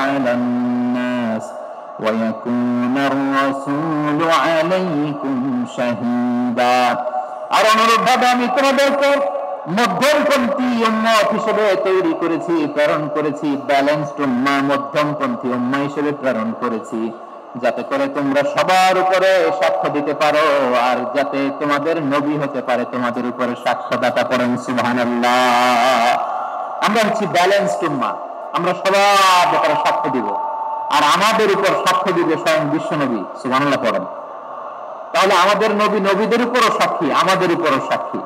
عَلَى النَّاسِ وَيَكُونَ الرَّسُولُ عَلَيْكُمْ شَهِيدًا। আর অনুরূপভাবে আমি তোমাদেরকে মধ্যমপন্থী উম্মত হিসেবে তৈরি করেছি, প্রেরণ করেছি। ব্যালেন্সড উম্মাহ, মধ্যমপন্থী উম্মাহ হিসেবে প্রেরণ করেছি, যাতে করে তোমরা সবার উপরে সাক্ষ্য দিতে পারো, আর যাতে তোমাদের নবী হতে পারে তোমাদের উপরে সাক্ষ্যদাতা। পড়েন সুবহানাল্লাহ। আমরা হচ্ছি ব্যালেন্সড উম্মাহ, আমরা সবার ব্যাপারে সাক্ষ্য দিব, আর আমাদের উপর সাক্ষ্য দিবে স্বয়ং বিশ্বনবী। সুবহানাল্লাহ পড়েন। তাহলে আমাদের নবী নবীদের উপরও সাক্ষী, আমাদের উপরও সাক্ষী।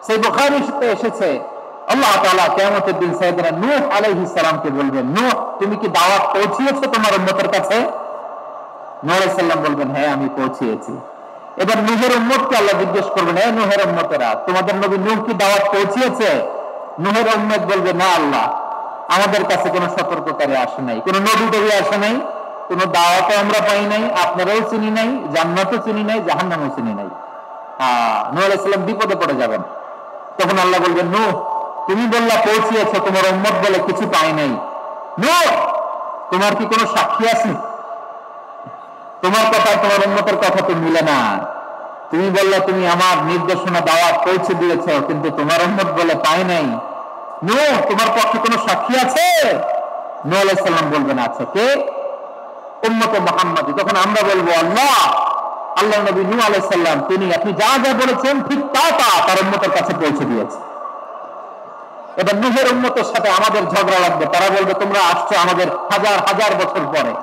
সেই বুখারীতে এসেছে আল্লাহ তাআলা কিয়ামতের দিন সাইয়েদনা নূহ আলাইহিস সালামকে বলবেন, নূহ তুমি কি দাওয়াত পৌঁছিয়েছো তোমার উম্মতের কাছে? নূহ আলাইহিস সালাম বলবেন হ্যাঁ আমি পৌঁছিয়েছি। এবার নূহের উম্মতকে আল্লাহ জিজ্ঞেস করবেন, হে নূহের উম্মতেরা তোমাদের নবী নূহ কি দাওয়াত পৌঁছিয়েছে? নূহের উম্মত বলবে না আল্লাহ, আমাদের কাছে কোনো সতর্ককারী আসে নাই, কোনো নবী টবী আসে নাই, কোনো দাওয়াতও আমরা পাই নাই, আপনারাও চিনি নাই, জান্নাতও চিনি নাই, জাহান্নামও চিনি নাই। নূহ আলাইহিস সালাম বিপদে পড়ে যাবেন। তখন আল্লাহ বলবেন নূহ তুমি বললা পৌঁছিয়েছো, তোমার উম্মত বলে কিছু পাই নাই। নূহ তোমার কি কোনো সাক্ষী আছে? তোমার কথা তোমার উম্মতের কথা তো মিলে না। তুমি বললা তুমি আমার নির্দেশনা দাওয়াত পৌঁছে দিয়েছো, কিন্তু তোমার উম্মত বলে পাই নাই। নূহ তোমার পক্ষে কোনো সাক্ষী আছে? নূহ আলাইহিস সালাম বলবেন আছে। কে? উম্মতে মুহাম্মাদী। তখন আমরা বলবো আল্লাহ নবী নূহ আলাইহিস সালাম তিনি আপনি যা যা বলেছেন ঠিক তা তার উম্মতের কাছে পৌঁছে দিয়েছে। এবার নূহের উম্মতের সাথে আমাদের ঝগড়া লাগবে। তারা বলবে তোমরা আসছো আমাদের হাজার হাজার বছর পরে,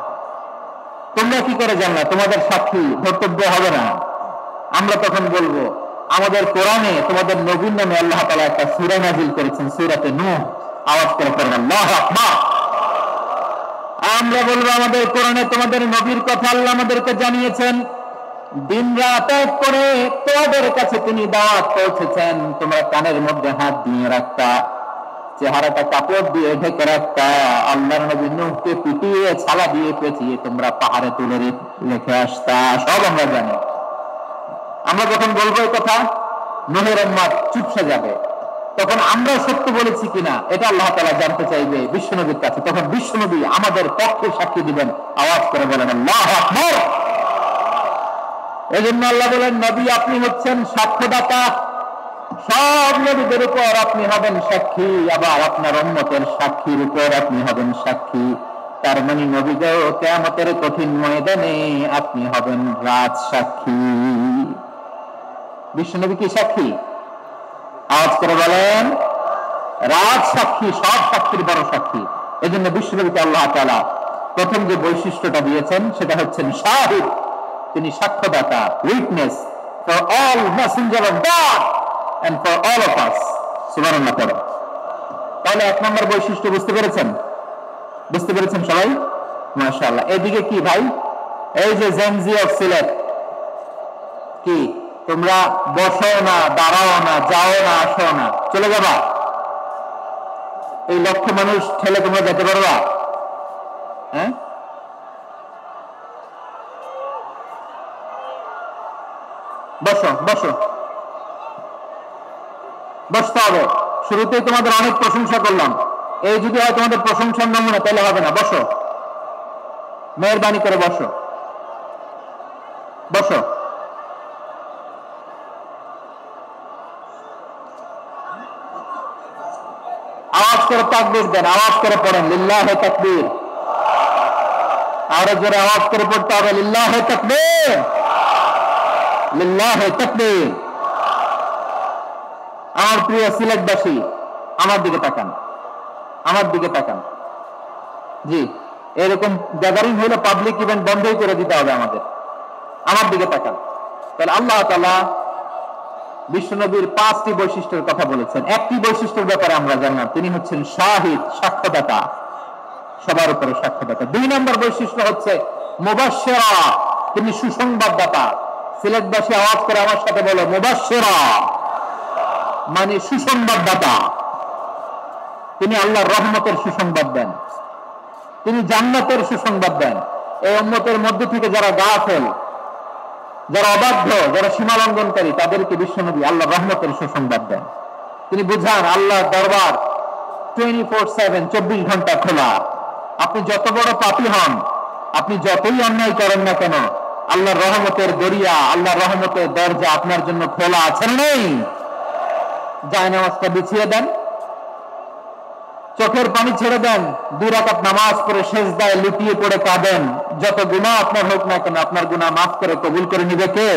তোমরা কি করে জানলা? তোমাদের সাক্ষী ধর্তব্য হবে না। আমরা তখন বলবো আমাদের কোরআনে তোমাদের নবীর নামে আল্লাহ তাআলা একটা সূরা নাযিল করেছেন, সূরাতে নূহ। আওয়াজ করে পড়ুন আল্লাহু আকবার। আমরা বলবো আমাদের কোরআনে তোমাদের নবীর কথা আল্লাহ আমাদেরকে জানিয়েছেন, দিন রাত এক করে তোমাদের কাছে তিনি দাওয়াত পৌঁছেছেন। তোমরা কানের মধ্যে হাত দিয়ে রাখতা, চেহারাটা কাপড় দিয়ে ঢেকে রাখতা, আল্লাহর নবী নূহকে পিটিয়ে ছালা দিয়ে পেঁচিয়ে তোমরা পাহাড়ে তুলে রেখে আসতা। সব আমরা জানি। আমরা যখন বলবো এই কথা নূহের উম্মত চুপসে যাবে। তখন আমরা সত্য বলেছি কিনা এটা আল্লাহ তাআলা জানতে চাইবে বিশ্বনবীর কাছে। তখন বিশ্বনবী আমাদের পক্ষে সাক্ষী দিবেন। আওয়াজ করে বলেন আল্লাহু আকবার। এজন্য আল্লাহ বলেন নবী আপনি হচ্ছেন সাক্ষ্যদাতা, সব নবীদের উপর আপনি হবেন সাক্ষী, আবার আপনার উম্মতের সাক্ষীর উপর আপনি হবেন সাক্ষী। তার মানে নবীদের কিয়ামতের কঠিন ময়দানে আপনি হবেন রাজ সাক্ষী। বিশ্বনবী কি সাক্ষী? আওয়াজ করে বলেন রাজ সাক্ষী, সব সাক্ষীর বড় সাক্ষী। এই জন্য বিশ্বনবীকে আল্লাহ তাআলা প্রথম যে বৈশিষ্ট্যটা দিয়েছেন সেটা হচ্ছেন শাহিদ। তিনি সাক্ষ্যদাতা, witness for all messenger of God and for all of us. সুবহানাল্লাহ পড়ো। তাহলে এক নম্বর বৈশিষ্ট্য বুঝতে পেরেছেন? বুঝতে পেরেছেন সবাই? মাশাআল্লাহ। এদিকে কি ভাই, এই যে জেনজি অফ সিলেট, কি তোমরা বসো না, দাঁড়াও না, যাও না, আসো না, চলে যাবা? এই লক্ষ মানুষ ঠেলে তোমরা যেতে পারবা? হ্যাঁ, বসো বসো, বসতে হবে। শুরুতেই তোমাদের অনেক প্রশংসা করলাম, এই যদি হয় তোমাদের প্রশংসার নমুনা, তাহলে হবে না। বসো, মেহরবানি করে বসো, বসো। আওয়াজ করে তাকবীর দেন, আওয়াজ করে পড়েন লিল্লাহে তাকবীর। আরো জোরে আওয়াজ করে পড়তে হবে লিল্লাহে তাকবীর, লিল্লাহে তাকবীর। আমার প্রিয় সিলেটবাসী, আমার দিকে তাকান, আমার দিকে তাকান। জি, এরকম গ্যাদারিং হইলে পাবলিক ইভেন্ট বন্ধই করে দিতে হবে আমাদের। আমার দিকে তাকান। তাহলে আল্লাহ তাআলা বিশ্বনবীর 5টি বৈশিষ্ট্যের কথা বলেছেন। একটি বৈশিষ্ট্যের ব্যাপারে আমরা জানলাম, তিনি হচ্ছেন শাহিদ, সাক্ষ্যদাতা, সবার উপরে সাক্ষ্যদাতা। 2 নম্বর বৈশিষ্ট্য হচ্ছে মুবাশশিরা, তিনি সুসংবাদদাতা। সিলেটবাসী আওয়াজ করে আমার সাথে বলো, মুবাশশিরা মানে সুসংবাদদাতা। তিনি আল্লাহর রহমতের সুসংবাদ দেন, তিনি জান্নাতের সুসংবাদ দেন। এই উম্মতের মধ্যে থেকে যারা গাফেল, যারা অবাধ্য, যারা সীমা লঙ্ঘনকারী, তাদেরকে বিশ্বনবী আল্লাহর রহমতের সুসংবাদ দেন। তিনি বুঝান আল্লাহর দরবার 24/7, 24 ঘন্টা খোলা। আপনি যত বড় পাপী হন, আপনি যতই অন্যায় করেন না কেন, আল্লাহর রহমতের দরিয়া, আল্লাহর রহমতের দরজা আপনার জন্য খোলা আছে নেই? জায়নামাজটা বিছিয়ে দেন, চোখের পানি ছেড়ে দেন, 2 রাকাত নামাজ পড়ে সেজদায় লুটিয়ে পড়ে কাঁদেন। যত গুনাহ আপনার হোক না কেন, আপনার গুনাহ মাফ করে কবুল করে নিবে কে?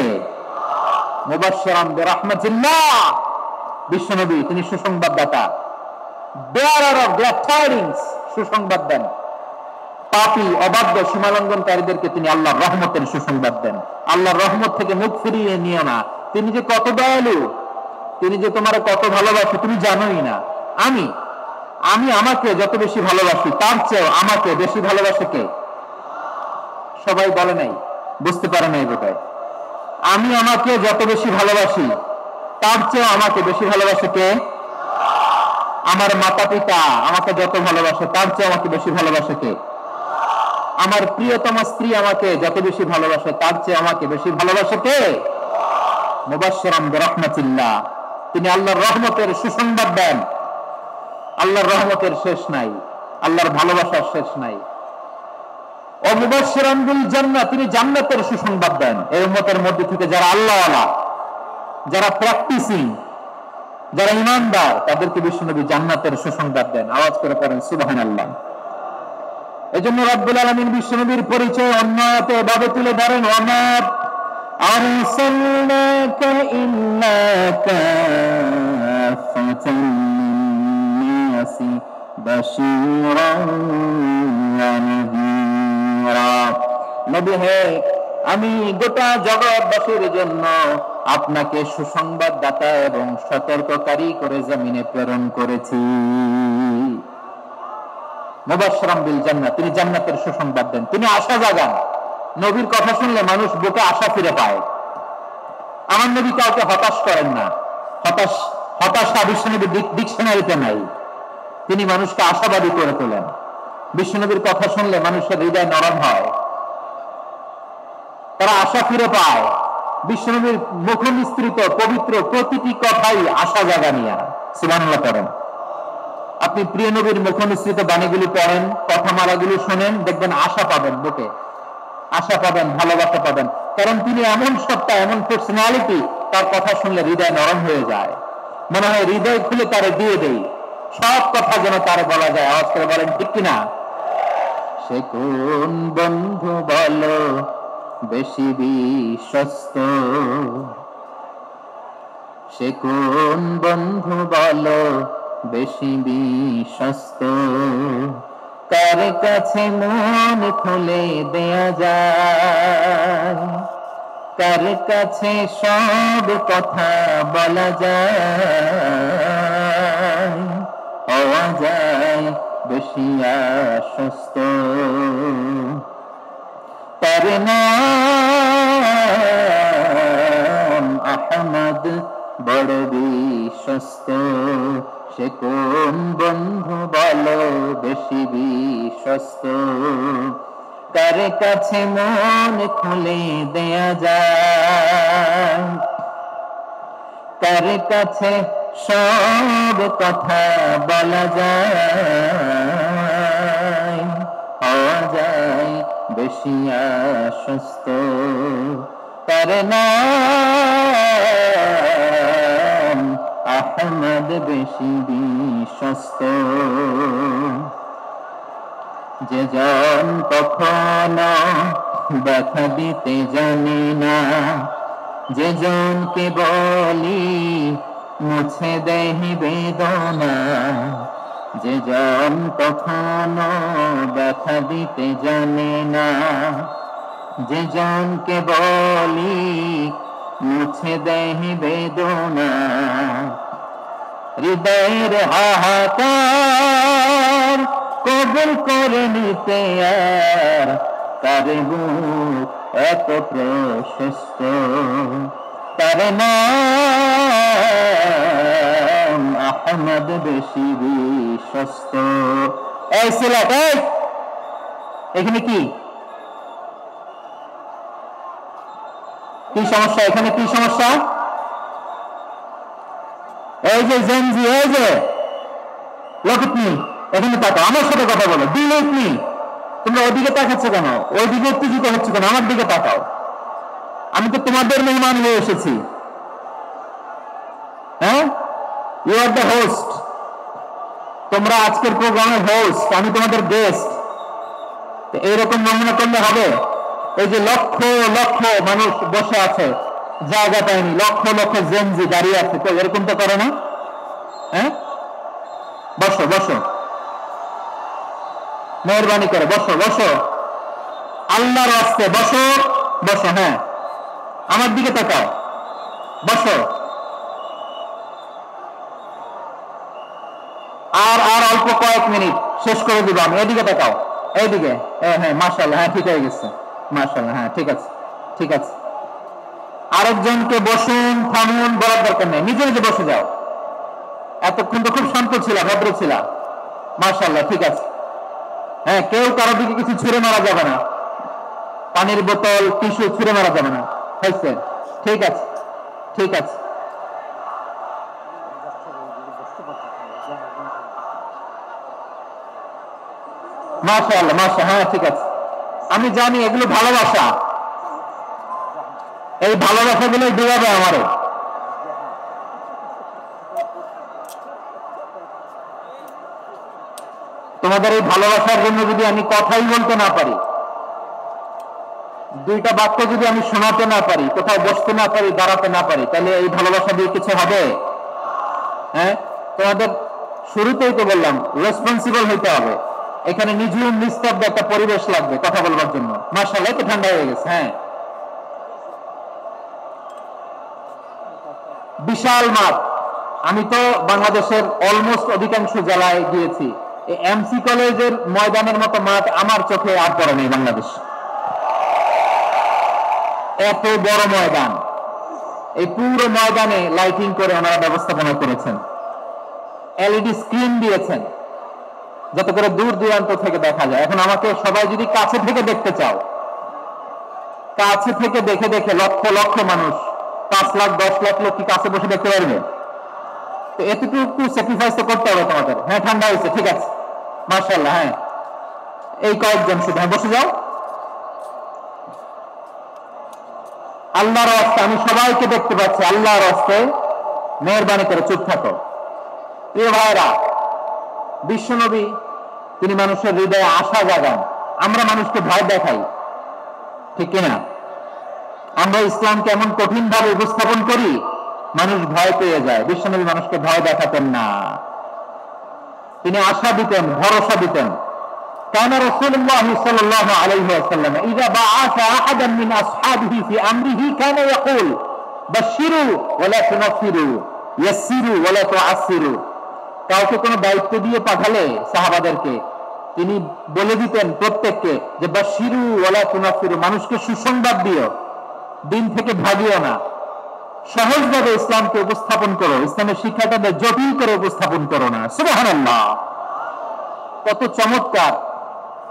মুবাশশিরান বিরাহমাতিল্লাহ। বিশ্বনবী তিনি সুসংবাদদাতা, বেয়ারার অফ গ্ল্যাড টাইডিংস, সুসংবাদ দেন। পাপী, অবাধ্য, সীমালঙ্ঘনকারীদেরকে তিনি আল্লাহর রহমতের সুসংবাদ দেন। আল্লাহর রহমত থেকে মুখ ফিরিয়ে নিও না। তিনি যে কত দয়ালু, তিনি যে তোমার কত ভালোবাসে তুমি জানোই না। আমি আমাকে যত বেশি ভালোবাসি, তার চেয়েও আমাকে বেশি ভালোবাসে কে? সবাই বলে নাই, বুঝতে পারে নাই বোধহয়। আমি আমাকে যত বেশি ভালোবাসি, তার চেয়েও আমাকে বেশি ভালোবাসে কে? আমার মাতা পিতা আমাকে যত ভালোবাসে, তার চেয়ে আমাকে বেশি ভালোবাসে কে? আমার প্রিয়তমা স্ত্রী আমাকে যত বেশি ভালোবাসে, তার চেয়ে আমাকে বেশি ভালোবাসে কে? মুবাশশিরান বিরাহমাতিল্লাহ, তিনি আল্লাহর রহমতের সুসংবাদ দেন। আল্লাহর রহমতের শেষ নাই, আল্লাহর ভালোবাসার শেষ নাই। ও মুবাশশিরান বিল জান্নাহ, তিনি জান্নাতের সুসংবাদ দেন। এই উম্মতের মধ্যে থেকে যারা আল্লাহওয়ালা, যারা প্র্যাকটিসিং, যারা ঈমানদার, তাদেরকে বিশ্বনবী জান্নাতের সুসংবাদ দেন। আওয়াজ করে পড়েন সুবহানাল্লাহ। এজন্য রব্বুল আলামিন বিশ্বনবীর পরিচয় অন্য আয়াতে এভাবে তুলে ধরেন, ওয়ামা আরসালনাকা ইল্লা কাফাতান লিন-নাসি বাশীরান ওয়া নাযীরা। নবী হে, আমি গোটা জগৎবাসীর জন্য আপনাকে সুসংবাদদাতা এবং সতর্ককারী করে জমিনে প্রেরণ করেছি। মুবাশশিরান বিল জান্নাহ, তিনি জান্নাতের সুসংবাদ দেন, তিনি আশা জাগান। নবীর কথা শুনলে মানুষ বুকে আশা ফিরে পায়। আমার নবী কাউকে হতাশ করেন না। হতাশা বিশ্বনবীর ডিকশনারিতে নাই। তিনি মানুষকে আশাবাদী করে তোলেন। বিশ্বনবীর কথা শুনলে মানুষের হৃদয় নরম হয়, তারা আশা ফিরে পায়। বিশ্বনবীর মুখ নিঃসৃত পবিত্র প্রতিটি কথাই আশা জাগানিয়া। সুবহানাল্লাহ পড়েন। আপনি প্রিয় নবীর মুখ নিঃসৃত বাণীগুলি পড়েন, কথামালাগুলি শোনেন, দেখবেন আশা পাবেন, বুকে আশা পাবেন, ভালোবাসা পাবেন। কারণ তিনি এমন সত্তা, এমন পার্সোনালিটি, তার কথা শুনলে হৃদয় নরম হয়ে যায়। মনে হয় হৃদয় খুলে তারে দিয়ে দেই, সব কথা যেন তারে বলা যায়। আওয়াজ করে বলেন ঠিক কিনা? সে কোন বন্ধু বলো বেশি বিশ্বস্ত, সে কোন বন্ধু বলো বেশি বিশ্বস্ত, কার কাছে মন খুলে দেয়া যায়, কার কাছে সব কথা বলা যায়, হওয়া যায় বেশি আশ্বস্ত। তার নাম আহমদ, বড় বিশ্বস্ত। সে কোন বন্ধু বলো বেশি বিশ্বস্ত, কার কাছে মন খুলে দেয়া যায়, কার কাছে সব কথা বলা যায়, হওয়া যায় বেশি আশ্বস্ত। তার নাম আহমদ, বেশি বিশ্বস্ত। যে জন কখনো ব্যথা দিতে জানে না, যে জনকে বলি মুছে দেহি বেদনা, যে জন কখনো ব্যথা দিতে জানে না, যে জনকে বলি মুছে দেহি বেদনা, হৃদয়ের হাহাকার কবুল করে নিতে আর তার বুক এত প্রশস্ত। তার নাম আহমদ, বেশি বিশ্বস্ত। এই সিলেট, এখানে কি কি সমস্যা? এখানে কি সমস্যা? এই যে জেনজি, এই যে লোকটনি, এখানে তাকাও, আমার সাথে কথা বলো। দিলেটনি, তোমরা ওদিকে তাকাচ্ছ কেন? ওইদিকে উত্তেজিত হচ্ছে কেন? আমার দিকে তাকাও, আমি তো তোমাদের মেহমান হয়ে এসেছি। হ্যাঁ, ইউ আর দ্য হোস্ট, তোমরা আজকের প্রোগ্রামের হোস্ট, আমি তোমাদের গেস্ট। এইরকম নমুনা করলে হবে? এই যে লক্ষ লক্ষ মানুষ বসে আছে, জায়গা পায়নি, লক্ষ লক্ষ জেনজি দাঁড়িয়ে আছে, তো এরকম তো করো না। হ্যাঁ, বসো বসো, মেহরবানি করে বসো বসো, আল্লাহর রাস্তে বসো বসো। হ্যাঁ, আমার দিকে তাকাও, বসো। আর আর অল্প কয়েক মিনিট, শেষ করে দিব আমি। এদিকে তাকাও, এইদিকে। হ্যাঁ, মাশাআল্লাহ, হ্যাঁ ঠিক হয়ে গেছে, মাশাআল্লাহ, হ্যাঁ ঠিক আছে ঠিক আছে। আরেকজনকে বসুন, থামুন বলার দরকার নেই, নিজে নিজে বসে যাও। এতক্ষণ তো খুব শান্ত ছিল, ভদ্র ছিল, মাশাআল্লাহ, ঠিক আছে। হ্যাঁ, কেউ কারো দিকে কিছু ছুঁড়ে মারা যাবে না, পানির বোতল, টিস্যু ছুঁড়ে মারা যাবে না, হয়েছে? ঠিক আছে ঠিক আছে। মাশাআল্লাহ মাশাআল্লাহ, হ্যাঁ ঠিক আছে। আমি জানি এগুলো ভালোবাসা, এই ভালোবাসা গুলো ডুবাবে আমারও। তোমাদের এই ভালোবাসার জন্য যদি আমি কথাই বলতে না পারি, দুইটা বাক্য যদি আমি শোনাতে না পারি, কোথাও বসতে না পারি, দাঁড়াতে না পারি, তাহলে এই ভালোবাসা দিয়ে কিছু হবে? হ্যাঁ, তোমাদের শুরুতেই তো বললাম রেসপন্সিবল হইতে হবে। এখানে নিঝুম নিস্তব্ধ একটা পরিবেশ লাগবে কথা বলবার জন্য। মাশাআল্লাহ, তো ঠান্ডা হয়ে গেছে। হ্যাঁ, বিশাল মাঠ। আমি তো বাংলাদেশের অলমোস্ট অধিকাংশ জেলায় গিয়েছি, এমসি কলেজের ময়দানের মতো মাঠ আমার চোখে আর পড়ে নেই বাংলাদেশ। এত বড় ময়দান, এই পুরো ময়দানে লাইটিং করে ওনারা ব্যবস্থাপনা করেছেন, এলইডি স্ক্রিন দিয়েছেন যাতে করে দূর দূরান্ত থেকে দেখা যায়। এখন আমাকে সবাই যদি কাছে থেকে দেখতে চাও, কাছে থেকে দেখে দেখে লক্ষ লক্ষ মানুষ, 5 লাখ 10 লাখ লোক কি কাছে বসে দেখতে পারবে? তো এতটুকু স্যাক্রিফাইস তো করতে হবে তোমাদের। হ্যাঁ, ঠান্ডা হয়েছে, ঠিক আছে, মাশাআল্লাহ। হ্যাঁ, এই কয়েকজন শুধু, হ্যাঁ বসে যাও। আল্লাহর রাস্তায় আমি সবাইকে দেখতে পাচ্ছি, আল্লাহর রাস্তায় মেহরবানি করে চুপ থাকো। প্রিয় ভাইরা, বিশ্বনবী তিনি মানুষের হৃদয়ে আশা জাগান, আমরা মানুষকে ভয় দেখাই, ঠিক কিনা? আমরা ইসলামকে এমন কঠিন ভাবে উপস্থাপন করি, মানুষ ভয় পেয়ে যায়। বিশ্বনবী মানুষকে ভয় দেখাতেন না, তিনি আশা দিতেন, ভরসা দিতেন। كان رسول الله صلى الله عليه وسلم إذا بعث أحدا من أصحابه في أمره كان يقول بشروا ولا تنفروا يسروا ولا تعسروا। কাউকে কোনো দায়িত্ব দিয়ে পাঠালে সাহাবাদেরকে তিনি বলে দিতেন প্রত্যেককে যে বাশিরু ওয়ালা তুনাফিরু, মানুষকে সুসংবাদ দিও, দিন থেকে ভাগিও না, সহজভাবে ইসলামকে উপস্থাপন করো, ইসলামের শিক্ষাটাকে জটিল করে উপস্থাপন করো না। সুবহানাল্লাহ, কত চমৎকার,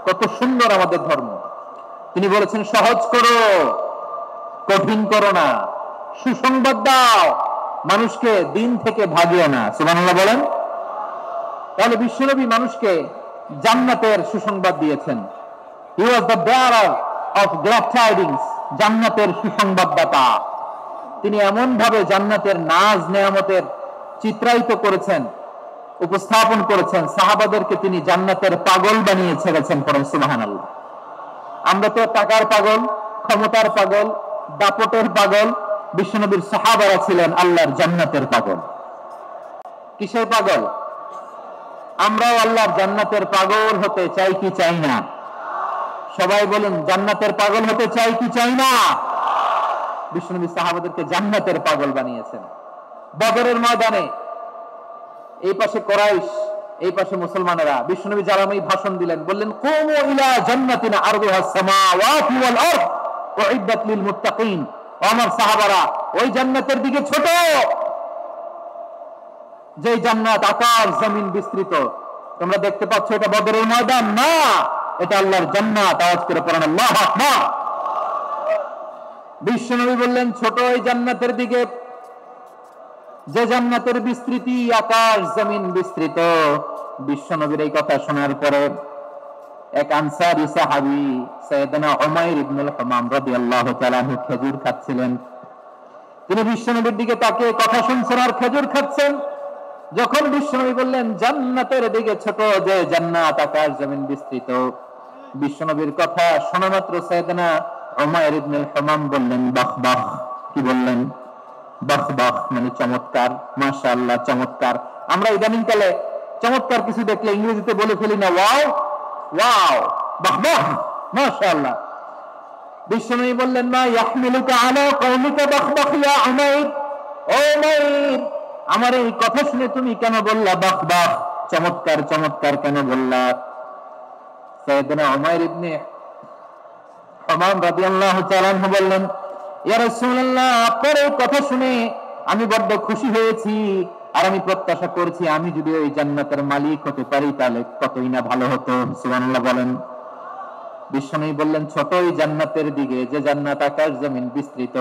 কত সুন্দর আমাদের ধর্ম। তিনি বলেছেন সহজ করো, কঠিন করো না, সুসংবাদ দাও, মানুষকে দিন থেকে ভাগিও না। সুবহানাল্লাহ বলেন। তাহলে বিশ্বনবী মানুষকে জান্নাতের সুসংবাদ দিয়েছেন। He was the bearer of glad tidings, জান্নাতের সুসংবাদদাতা। তিনি এমন ভাবে জান্নাতের নাজ নেয়ামতের চিত্রায়িত করেছেন, উপস্থাপন করেছেন, সাহাবাদেরকে তিনি জান্নাতের পাগল বানিয়ে ছেড়েছেন। পড়েন সুবহানাল্লাহ। আমরা তো টাকার পাগল, ক্ষমতার পাগল, দাপটের পাগল। বিশ্বনবীর সাহাবারা ছিলেন আল্লাহর জান্নাতের পাগল। কিসের পাগল? আমরাও আল্লাহর জান্নাতের পাগল হতে চাই কি চাই না? সবাই বলুন, জান্নাতের পাগল হতে চাই কি চাই না? বিশ্বনবী সাহাবাদেরকে জান্নাতের পাগল বানিয়েছেন। বদরের ময়দানে এই পাশে কোরাইশ, এই পাশে মুসলমানেরা। বিশ্বনবী জারামাই ভাষণ দিলেন, বললেন কুমু ইলা জান্নাতিন আরদুহাস সামাওয়াতু ওয়াল আরদ উইদ্দাত লিল মুত্তাকিন। আমার সাহাবারা, ওই জান্নাতের দিকে ছোট, যে জান্নাত আকাশ জমিন বিস্তৃত। তোমরা দেখতে পাচ্ছ এটা বদরের ময়দান না, এটা আল্লাহর জান্নাত। আওয়াজ করে পড়েন আল্লাহু আকবার। বিশ্বনবী বললেন ছোট ওই জান্নাতের দিকে, যে জান্নাতের বিস্তৃতি আকাশ জমিন বিস্তৃত। বিশ্বনবীর এই কথা শোনার পরে এক আনসারী সাহাবী সাইয়েদনা উমাইর ইবনুল হামাম রাদিয়াল্লাহু তাআলা আনহু খেজুর খাচ্ছিলেন। তিনি বিশ্বনবীর দিকে তাকিয়ে কথা শুনছেন আর খেজুর খাচ্ছেন। যখন বিশ্বনবী বললেন জান্নাতের দিকে ছোট, যে জান্নাত আকাশ জমিন বিস্তৃত, বিশ্বনবীর কথা শোনা মাত্র সাইয়েদনা উমাইর ইবনুল হামাম বললেন বাহ বাহ। কি বললেন? বাহ বাহ, মানে চমৎকার, মাশাআল্লাহ, চমৎকার। আমরা ইদানিং কালে চমৎকার কিছু দেখলে ইংরেজিতে বলে ফেলি না ওয়াও ওয়াও, বাহ বাহ, মাশাআল্লাহ। বিশ্বনবী বললেন মা ইয়াহমিলুকা আলা কওলিকা বাহ বাহ ইয়া উমাইর। ও উমাইর, আমার এই কথা শুনে তুমি কেন বললা বাহ বাহ, চমৎকার চমৎকার কেন বললা? সাইয়েদনা উমাইর ইবনে হামাম রাদিয়াল্লাহু তাআলা আনহু বললেন ইয়া রাসূলুল্লাহ, আপনার এই কথা শুনে আমি বড্ড খুশি হয়েছি, আর আমি প্রত্যাশা করছি আমি যদি ওই জান্নাতের মালিক হতে পারি তাহলে কতই না ভালো হতো। সুবহানাল্লাহ বলেন। বিশ্বনবী বললেন ছোট ওই জান্নাতের দিকে, যে জান্নাত আকাশ জমিন বিস্তৃত।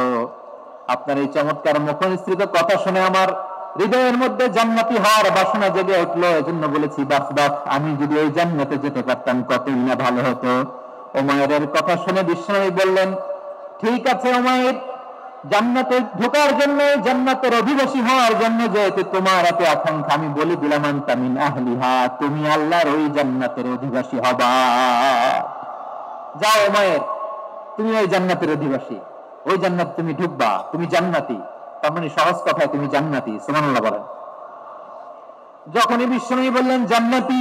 আপনার এই চমৎকার মুখনিসৃত কথা শুনে আমার হৃদয়ের মধ্যে জান্নাতি হওয়ার বাসনা জেগে উঠলো, এজন্য বলেছি বাহ বাহ, আমি যদি ওই জান্নাতে যেতে পারতাম কতই না ভালো হতো। উমাইরের কথা শুনে বিশ্বনবী বললেন ঠিক আছে উমাইর, জান্নাতে ঢোকার জন্য, জান্নাতের অধিবাসী হওয়ার জন্য যেহেতু তোমার এত আকাঙ্ক্ষা, আমি বলে দিলাম আনতা মিন আহলিহা, তুমি আল্লাহর ওই জান্নাতের অধিবাসী হবা। যাও উমাইর, তুমি ওই জান্নাতের অধিবাসী, ওই জান্নাত তুমি ঢুকবা, তুমি জান্নাতি। তার মানে সহজ কথায় তুমি জান্নাতি। সুবহানাল্লাহ বলেন। যখনই বিশ্বনবী বললেন জান্নাতি,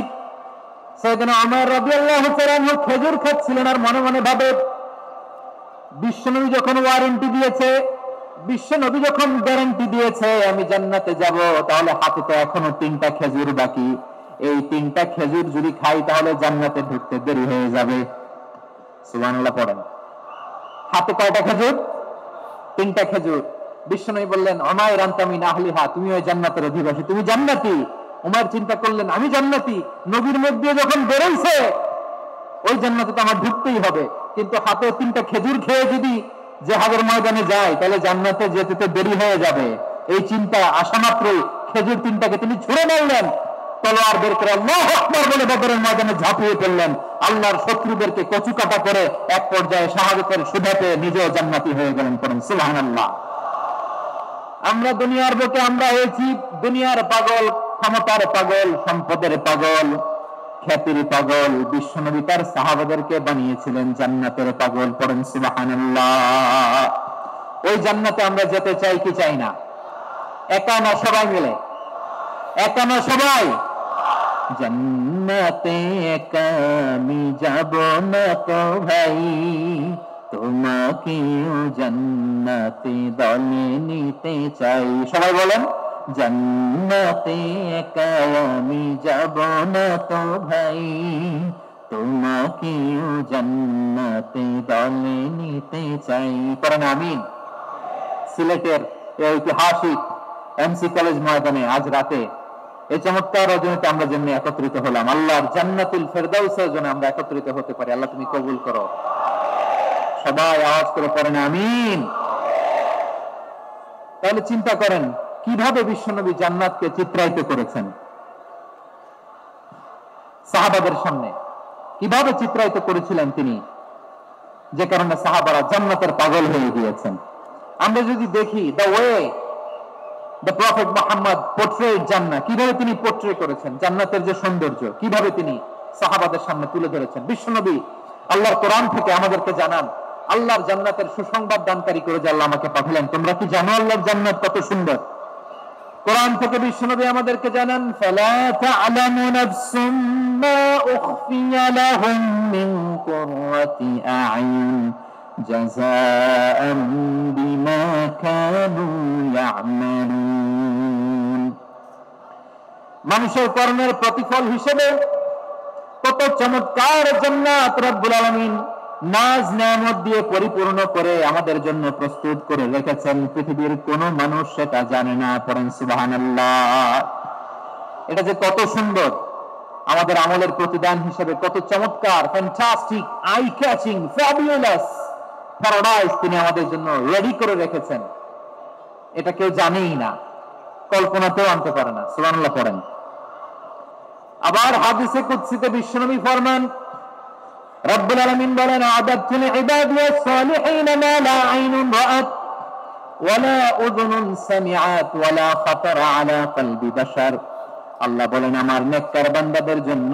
সাইয়েদনা উমর রাদিয়াল্লাহু তাআলা আনহু খেজুর খাচ্ছিলেন আর মনে মনে ভাবে বিশ্বনবী যখন ওয়ারেন্টি দিয়েছে, বিশ্বনবী যখন গ্যারান্টি দিয়েছে আমি জান্নাতে যাব, তাহলে হাতে তো এখনো 3টা খেজুর বাকি। এই 3টা খেজুর যদি খাই তাহলে জান্নাতে ঢুকতে দেরি হয়ে যাবে। সুবহানাল্লাহ পড়েন। হাতে কয়টা খেজুর? 3টা খেজুর। বিশ্বনবী বললেন উমাইর আনতা মিন আহলিহা, তুমি ওই জান্নাতের অধিবাসী, তুমি জান্নাতি। উমাইর চিন্তা করলেন আমি জান্নাতি, নবীর মুখ দিয়ে যখন বেরোইছে ওই জান্নাতে তো আমার ঢুকতেই হবে, কিন্তু হাতে 3টা খেজুর খেয়ে যদি জিহাদের ময়দানে যায় তাহলে জান্নাতে যেতে তো দেরি হয়ে যাবে। এই চিন্তা আসা মাত্রই খেজুর 3টাকে তিনি ছুঁড়ে মারলেন, তলোয়ার বের করে আল্লাহু আকবার বলে বদরের ময়দানে ঝাঁপিয়ে পড়লেন। আল্লাহর শত্রুদেরকে কচুকাটা করে এক পর্যায়ে শাহাদাতের সুধাতে নিজেও জান্নাতি হয়ে গেলেন। করেন সুবহানাল্লাহ। আমরা দুনিয়ার বুকে আমরা হয়েছি দুনিয়ার পাগল, ক্ষমতার পাগল, সম্পদের পাগল, খ্যাতির পাগল। বিশ্বনবী তার সাহাবাদেরকে বানিয়েছিলেন জান্নাতের পাগল। পড়েন সুবহানাল্লাহ। ওই জান্নাতে আমরা যেতে চাই কি চাই না? একা না সবাই মিলে? একা না সবাই? জান্নাতে একা আমি যাব না তো ভাই, তোমাকেও জান্নাতে দলে নিতে চাই। সবাই বলেন, জান্নাতে একা আমি যাব না তো ভাই, তোমাকেও জান্নাতে দলে নিতে চাই। করেন আমিন। সিলেটের এই ঐতিহাসিক এমসি কলেজ ময়দানে আজ রাতে এই চমৎকার রজনীতে আমরা যেমনি একত্রিত হলাম, আল্লাহর জান্নাতুল ফেরদাউসের জন্য আমরা একত্রিত হতে পারি। আল্লাহ তুমি কবুল করো। সবাই আওয়াজ করে পড়েন আমিন। তাহলে চিন্তা করেন কিভাবে বিশ্বনবী জান্নাতকে চিত্রায়িত করেছেন সাহাবাদের সামনে, কিভাবে চিত্রায়িত করেছিলেন তিনি, যে কারণে সাহাবারা জান্নাতের পাগল হয়ে গিয়েছেন। আমরা যদি দেখি the way the prophet Muhammad portrait জান্নাত, কিভাবে তিনি পোর্ট্রে করেছেন জান্নাতের যে সৌন্দর্য, কিভাবে তিনি সাহাবাদের সামনে তুলে ধরেছেন। বিশ্বনবী আল্লাহর কোরআন থেকে আমাদেরকে জানান, আল্লাহর জান্নাতের সুসংবাদ দানকারী করে যে আল্লাহ আমাকে পাঠালেন। তোমরা কি জানো আল্লাহর জান্নাত কত সুন্দর? কোরআন থেকে বিশ্বনবী আমাদেরকে জানান, ফালা তা'লামু নাফসুম মা উখফিয়া লাহুম মিন কুররাতি আ'ইন জাযাআন বিমা কানু ইয়া'মালুন। মানুষের কর্মের প্রতিফল হিসেবে কত চমৎকার জান্নাত রব্বুল আলামিন নাজ নেয়ামত দিয়ে পরিপূর্ণ করে আমাদের জন্য প্রস্তুত করে রেখেছেন। পৃথিবীর কোন মানুষ সেটা জানে না। পড়েন সুবহানাল্লাহ। এটা যে কত সুন্দর, আমাদের আমলের প্রতিদান হিসেবে কত চমৎকার, fantastic, eye catching, fabulous paradise তিনি আমাদের জন্য রেডি করে রেখেছেন। এটা কেউ জানেই না, কল্পনাতেও আনতে পারে না। সুবহানাল্লাহ পড়েন। আবার হাদিসে কুদসিতে বিশ্বনবী ফরমান, রব্বুল আলামিন বলেন, আ'দাদতু লিইবাদিয়াস সালিহিন মা লা আইনুন রাআত ওয়া লা উযুনুন সামিআত ওয়া লা খাতারা আলা কলবি বাশার। আল্লাহ বলেন, আমার নেককার বান্দাদের জন্য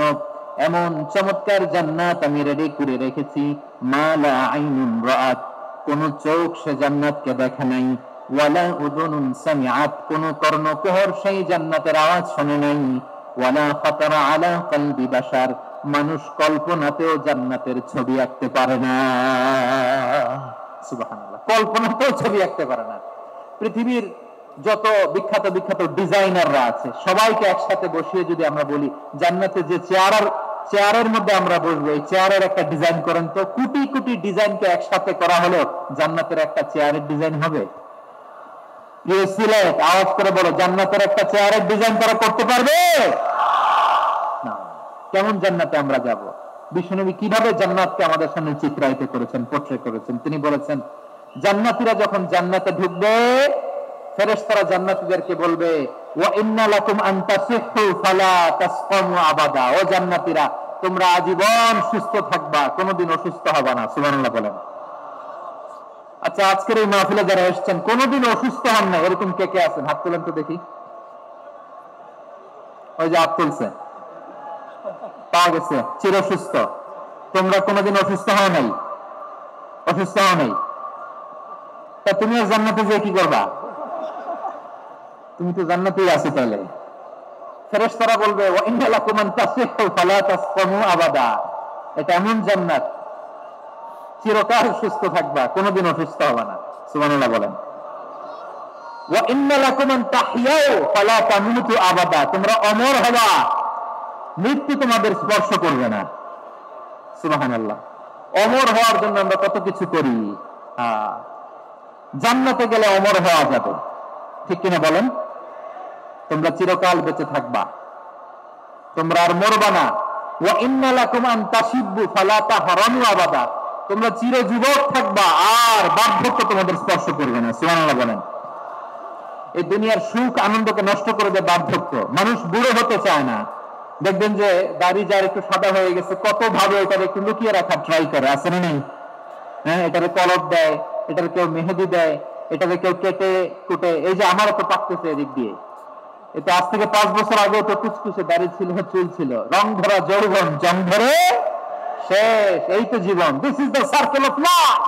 এমন চমৎকার জান্নাত আমি রেডি করে রেখেছি, মা লা আইনুন রাআত, কোন চোখ সে জান্নাতকে দেখে নাই, ওয়া লা উযুনুন সামিআত, কোন কর্ণকুহর সেই জান্নাতের আওয়াজ শুনে নাই, ওয়া লা খাতারা আলা কলবি বাশার, মানুষ কল্পনাতেও জান্নাতের ছবি আঁকতে পারে না। সুবহানাল্লাহ, কল্পনাতেও ছবি আঁকতে পারে না। পৃথিবীর যত বিখ্যাত বিখ্যাত ডিজাইনাররা আছে সবাইকে একসাথে বসিয়ে যদি আমরা বলি জান্নাতে যে চেয়ারের মধ্যে আমরা বসবো, এই চেয়ারের একটা ডিজাইন করেন তো, কোটি কোটি ডিজাইনকে একসাথে করা হলো জান্নাতের একটা চেয়ারের ডিজাইন হবে? প্রিয় সিলেট, আওয়াজ করে বলো, জান্নাতের একটা চেয়ারের ডিজাইন তারা করতে পারবে না। কেমন জান্নাতে আমরা যাব? বিশ্বনবী কিভাবে জান্নাতকে আমাদের সামনে চিত্রায়িত করেছেন, পোর্ট্রে করেছেন। তিনি বলেছেন, জান্নাতীরা যখন জান্নাতে ঢুকবে, ফেরেশতারা জান্নাতীদেরকে বলবে, ওয়া ইন্না লাকুম আন তাসিহু ফালা তাসকামু আবাদা, ও জান্নাতীরা তোমরা আজীবন সুস্থ থাকবা, কোনোদিন অসুস্থ হবে না। সুবহানাল্লাহ বলেন। আচ্ছা, আজকের এই মাহফিলে যারা এসেছেন কোনোদিন অসুস্থ হন না, এরকম কে কে আছেন? হাত তোলেন তো দেখি। ওই যে হাত তুলছে, পাওয়া গেছে, চির সুস্থ। তোমরা কোনোদিন অসুস্থ হও নাই? অসুস্থ হও নাই? তা তুমি আর জান্নাতে যেয়ে কি করবা? তুমি তো জান্নাতেই আছো। তাহলে ফেরেশতারা বলবে, ওয়া ইন্না লাকুম আন তাসিহু ফালা তাসকামু আবাদা, এটা এমন জান্নাত চিরকাল সুস্থ থাকবা, কোনোদিন অসুস্থ হবে না। সুবহানাল্লাহ বলেন। ওয়া ইন্না লাকুম আন তাহইয়াউ ফালা তামুতু আবাদা, তোমরা অমর হবা, মৃত্যু তোমাদের স্পর্শ করবে না। সুবহানাল্লাহ। অমর হওয়ার জন্য আমরা কত কিছু করি। জান্নাতে গেলে অমর হওয়া যাবে, ঠিক কিনা বলেন? তোমরা চিরকাল বেঁচে থাকবা, তোমরা আর মরবা না। ওয়া ইন্না লাকুম আন তাশিব্বু ফালা তাহরামু আবাদা, তোমরা চির যুবক থাকবা, আর বার্ধক্য তোমাদের স্পর্শ করবে না। সুবহানাল্লাহ বলেন। এই দুনিয়ার সুখ আনন্দকে নষ্ট করে দেয় বার্ধক্য। মানুষ বুড়ো হতে চায় না। দেখবেন যে দাড়ি যার একটু সাদা হয়ে গেছে, কত ভাবে এটাকে একটু লুকিয়ে রাখার ট্রাই করে, আছে না নেই? হ্যাঁ, এটারে কলপ দেয়, এটারে কেউ মেহেদি দেয়, এটারে কেউ কেটে কুটে। এই যে আমারও তো পাকতেছে এদিক দিয়ে, এটা আজ থেকে 5 বছর আগে তো কুচকুচে দাড়ি ছিল, চুল ছিল, রং ধরা যৌবন, জং ধরে শেষ। এই তো জীবন। This is the circle of life,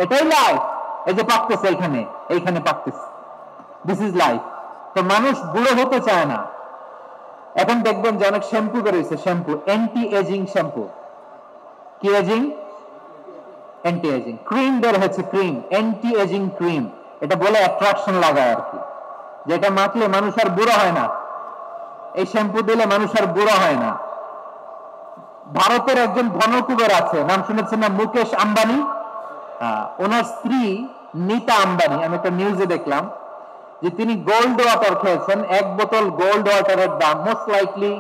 এটাই লাইফ। এই যে পাকতেছে এইখানে, এইখানে পাকতেছে, দিস ইজ লাইফ। তো মানুষ বুড়ো হতে চায় না। এখন দেখবেন যে অনেক শ্যাম্পু বেরিয়েছে, শ্যাম্পু অ্যান্টি এজিং শ্যাম্পু। কি এজিং? Anti ageing. ক্রিম বের হয়েছে, ক্রিম অ্যান্টি এজিং ক্রিম। এটা বলে অ্যাট্রাকশন লাগায় আর কি, যেটা মাখলে মানুষ আর বুড়ো হয় না। এই শ্যাম্পু দিলে মানুষ আর বুড়ো হয় না। ভারতের একজন ধনকুবের আছে, নাম শুনেছেন না? মুকেশ আম্বানি। ওনার স্ত্রী নীতা আম্বানি, আমি একটা নিউজে দেখলাম যে তিনি গোল্ড ওয়াটার খেয়েছেন। এক বোতল গোল্ড ওয়াটারের দাম মোস্ট লাইকলি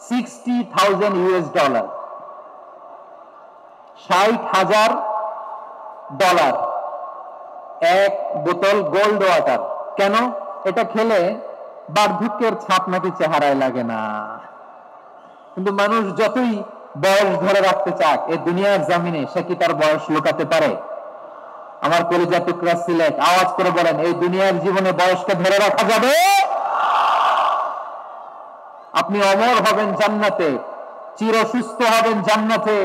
$60,000, $60,000 এক বোতল গোল্ড ওয়াটার। কেন? এটা খেলে বার্ধক্যের ছাপ নাকি চেহারায় লাগে না। কিন্তু মানুষ যতই বয়স ধরে রাখতে চাক এই দুনিয়ার জামিনে, সে কি তার বয়স লুকাতে পারে? আমার কলিজা টুকরা সিলেট, আওয়াজ করে বলেন, এই দুনিয়ার জীবনে বয়সকে ধরে রাখা যাবে? আপনি অমর হবেন জান্নাতে, চির সুস্থ হবেন জান্নাতে।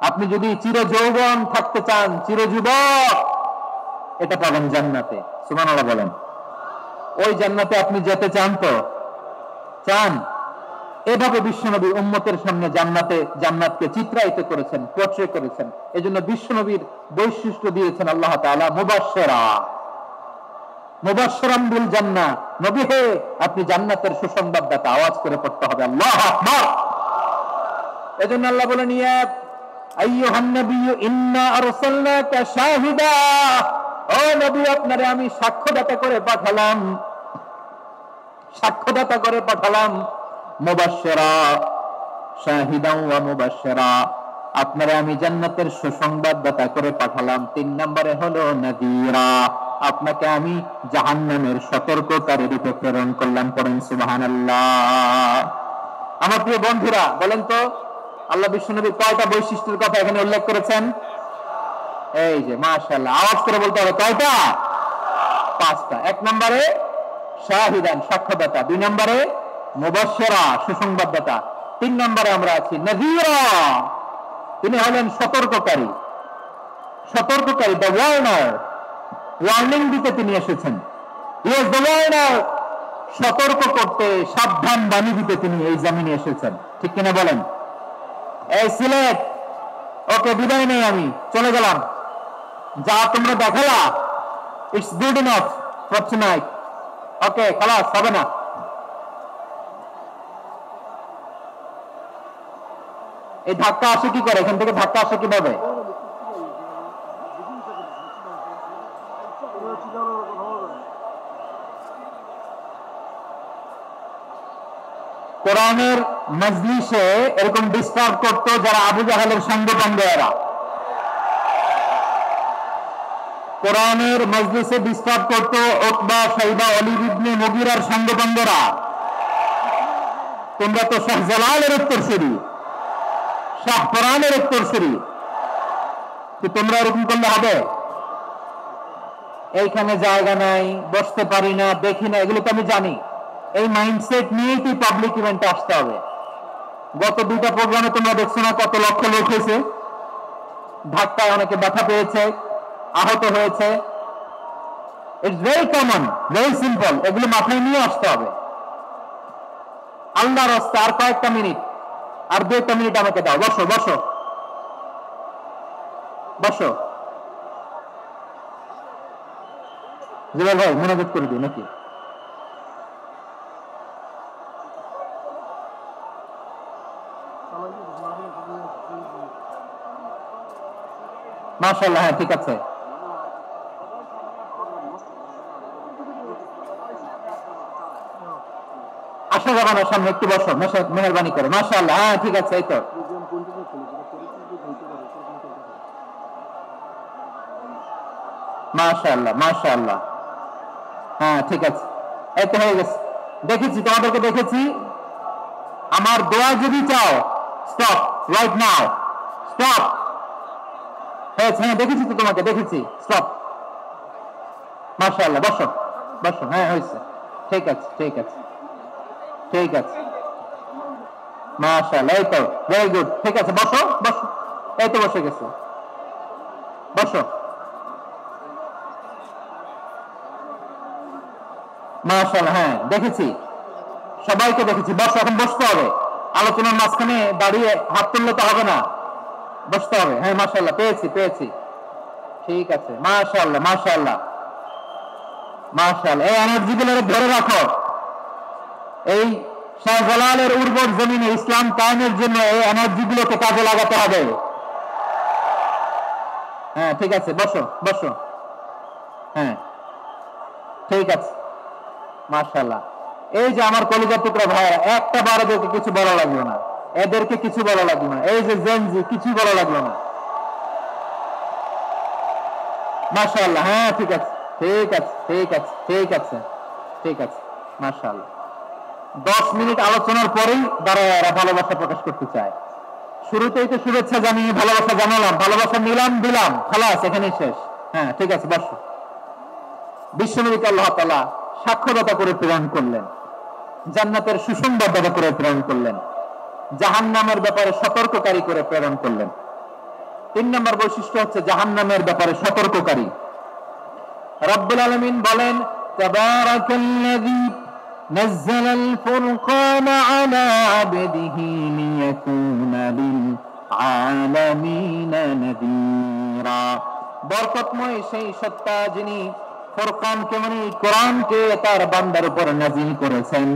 আপনি যদি চির যৌবন থাকতে চান, চির যুবক, এটা পাবেন জান্নাতে। সুবহানাল্লাহ বলেন। ওই জান্নাতে আপনি যেতে চান তো? চান? এভাবে বিশ্বনবী উম্মতের সামনে জান্নাতকে চিত্রায়িত করেছেন, পোর্ট্রে করেছেন। এজন্য বিশ্বনবীর বৈশিষ্ট্য দিয়েছেন আল্লাহ তাআলা মুবাশশিরাম বিল জান্নাহ। নবী হে, আপনি জান্নাতের সুসংবাদদাতা। আওয়াজ করে পড়তে হবে আল্লাহু আকবার। এজন্য আল্লাহ বলেন, ইয়া আইয়ুহান নাবিয়্যু ইন্না আরসালনাকা শাহিদা। ও নবী, আপনারে আমি সাক্ষ্যদাতা করে পাঠালাম, সাক্ষ্যদাতা করে পাঠালাম। মুবাশশিরা, শাহিদান ওয়া মুবাশশিরা, আপনারে আমি জান্নাতের সুসংবাদদাতা করে পাঠালাম। 3 নম্বরে হলো নাযীরা, আপনাকে আমি জাহান্নামের সতর্ককারী রূপে প্রেরণ করলাম। পড়েন সুবহানাল্লাহ। আমার প্রিয় বন্ধুরা, বলেন তো আল্লাহ বিশ্বনবী কয়টা বৈশিষ্ট্যের কথা এখানে উল্লেখ করেছেন? এই যে মাশাআল্লাহ, আওয়াজ করে বলতে হবে কয়টা? 5টা। 1 নম্বরে শাহিদান, সাক্ষ্যদাতা। 2 নম্বরে মুবাশশিরা, সুসংবাদদাতা। 3 নম্বরে আমরা আছি নাযীরা, তিনি হলেন সতর্ককারী। সতর্ককারী, দ্য ওয়ার্নার, ওয়ার্নিং দিতে তিনি এসেছেন। হি ইজ দ্য ওয়ার্নার, সতর্ক করতে, সাবধান বাণী দিতে তিনি এই জমিনে এসেছেন। ঠিক কিনা বলেন? এই সিলেট, ওকে বিদায় নেই, আমি চলে গেলাম। যা তোমরা দেখালা, it's good enough for tonight. Okay, খালাস, হবে না। এই ধাক্কা আসে কি করে? এখান থেকে ধাক্কা আসে কিভাবে? কোরআনের মজলিসে এরকম ডিস্টার্ব করতো যারা আবু জাহেলের সঙ্গপাঙ্গেরা। কোরআনের মজলিসে ডিস্টার্ব করতো উতবা, শাইবা, ওয়ালিদ ইবনে মুগীরার সঙ্গপাঙ্গেরা। তোমরা তো শাহজালালের উত্তরসূরি, শাহ কোরআনের উত্তরসূরি, তোমরা এরকম করলে হবে? এইখানে জায়গা নাই, বসতে পারি না, দেখি না, এগুলো তো আমি জানি। এই মাইন্ডসেট নিয়েই তুই পাবলিক ইভেন্টে আসতে হবে। গত 2টা প্রোগ্রামে তোমরা দেখছো না কত লক্ষ লোক হয়েছে? ধাক্কায় অনেকে ব্যথা পেয়েছে, আহত হয়েছে। It's very common, very simple. এগুলো মাথায় নিয়ে আসতে হবে। আল্লাহর রাস্তা, আর কয়েকটা মিনিট, আর 2টা মিনিট আমাকে দাও। বসো বসো বসো। জুবাইর ভাই, মনোযোগ করে দিই নাকি? মাশাআল্লাহ, হ্যাঁ ঠিক আছে। আসা যাবে না, সামনে একটু বসো, মেহেরবানি করে। মাশাআল্লাহ, হ্যাঁ ঠিক আছে। এই তো মাশাআল্লাহ, মাশাআল্লাহ, হ্যাঁ ঠিক আছে। এই তো হয়ে গেছে। দেখেছি, তোমাদেরকে দেখেছি। আমার দোয়া যদি চাও, স্টপ রাইট নাও, স্টপ। হ্যাঁ দেখেছি তো তোমাকে, দেখেছি। স্টপ। মাশাআল্লাহ, বসো বসো। হ্যাঁ হয়েছে, ঠিক আছে ঠিক আছে ঠিক আছে। মাশাআল্লাহ, এই তো ভেরি গুড। ঠিক আছে, বসো বসো। এই তো বসে গেছে, বসো। মাশাআল্লাহ, হ্যাঁ দেখেছি। সবাইকে দেখেছি। বসো, এখন বসতে হবে। আলোচনার মাঝখানে দাঁড়িয়ে হাত তুললে তো হবে না, বসতে হবে। হ্যাঁ, মাশাআল্লাহ, পেয়েছি পেয়েছি, ঠিক আছে, মাশাআল্লাহ মাশাআল্লাহ মাশাআল্লাহ। এই এনার্জি গুলো ধরে রাখো। এই শাহজালালের উর্বর জমিনে ইসলাম কায়েমের জন্য এই এনার্জি গুলোকে কাজে লাগাতে হবে। হ্যাঁ, ঠিক আছে, বসো বসো। হ্যাঁ, ঠিক আছে, মাশাআল্লাহ। এই যে আমার কলিজার টুকরা ভাইরা, একটা বার এদেরকে কিছু বলা লাগলো না, এদেরকে কিছু বলা লাগলো না। এই যে জেনজি, কিছু বলা লাগলো না, মাশাআল্লাহ। হ্যাঁ, ঠিক আছে ঠিক আছে ঠিক আছে ঠিক আছে ঠিক আছে, মাশাআল্লাহ। 10 মিনিট আলোচনার পরেই দাঁড়ায় এরা ভালোবাসা প্রকাশ করতে চায়। শুরুতেই তো শুভেচ্ছা জানিয়ে ভালোবাসা জানালাম, ভালোবাসা নিলাম দিলাম, খালাস, এখানেই শেষ। হ্যাঁ, ঠিক আছে, বসো। বিশ্বনবীকে আল্লাহ তাআলা সাক্ষ্যদাতা করে প্রেরণ করলেন, জান্নাতের সুসংবাদদাতা করে প্রেরণ করলেন, জাহান্নামের ব্যাপারে সতর্ককারী করে প্রেরণ করলেন। 3 নম্বর বৈশিষ্ট্য হচ্ছে জাহান্নামের ব্যাপারে সতর্ককারী। রব্বুল আলামিন বলেন, তাবারাকাল্লাযী নাযালাল ফুরকানা আলা আবদিহি লিয়াকুনা লিল আলামিনা নাযীরা। বরকতময় সেই সত্তা যিনি ফুরকানকে মানে কোরআনকে তার বান্দার উপর নাযিল করেছেন,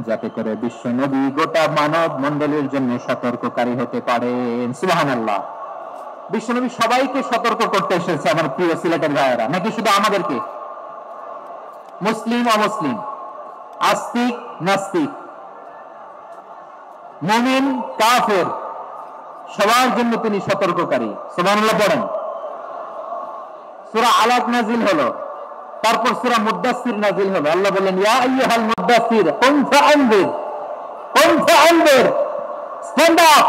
যাতে করে বিশ্ব নবী গোটা মানব মণ্ডলীর জন্য সতর্ককারী হতে পারেন। সুবহানাল্লাহ। বিশ্বনবী সবাইকে সতর্ক করতে এসেছে, আমার প্রিয় সিলেটের ভাইয়েরা, নাকি শুধু আমাদেরকে? মুসলিম অমুসলিম, আস্তিক নাস্তিক, মুমিন কাফের, সবার জন্য তিনি সতর্ককারী। সুবহানাল্লাহ পড়েন। সূরা আলাক নাজিল হলো, তারপর সূরা মুদ্দাসসির নাজিল হলো। আল্লাহ বললেন, ইয়া আইয়ুহাল মুদ্দাসসির কুম ফাআনজির, কুম ফাআনজির, stand up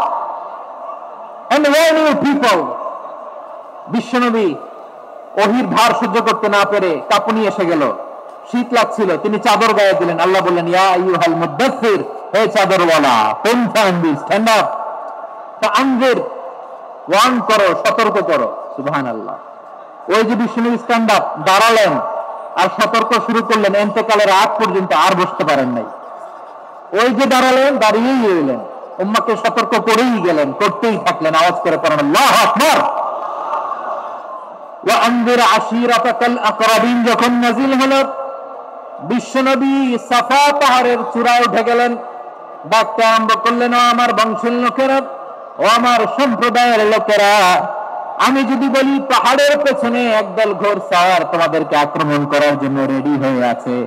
and warn you people. বিশ্বনবী ওহীর ভার সহ্য করতে না পেরে কাঁপুনি এসে গেল, শীত লাগছিল, তিনি চাদর গায়ে দিলেন। আল্লাহ বললেন, ইয়া আইয়ুহাল মুদ্দাসসির, হে চাদরওয়ালা, কুম ফাআনজির, স্ট্যান্ড আপ, ফাআনজির, ওয়ার্ন করো, সতর্ক করো। সুবহানাল্লাহ। ওই যে বিশ্বনবী স্ট্যান্ড আপ, দাঁড়ালেন আর সতর্ক শুরু করলেন, ইন্তেকালের আগ পর্যন্ত আর বসতে পারেন নাই। ওই যে দাঁড়ালেন, দাঁড়িয়েই রইলেন, উম্মাহকে সতর্ক করেই গেলেন, করতেই থাকলেন। আওয়াজ করে পড়েন আল্লাহু আকবার। ওয়া আনজির আশিরাতাকাল আকরাবিন যখন নাজিল হলো, বিশ্বনবী সাফা পাহাড়ের চূড়ায় উঠে গেলেন, ডাকতে আরম্ভ করলেন, ও আমার বংশের লোকেরা, ও আমার সম্প্রদায়ের লোকেরা, আমি যদি বলি পাহাড়ের পেছনে একদল ঘোড়সাওয়ার তোমাদেরকে আক্রমণ করার জন্য রেডি হয়ে আছে,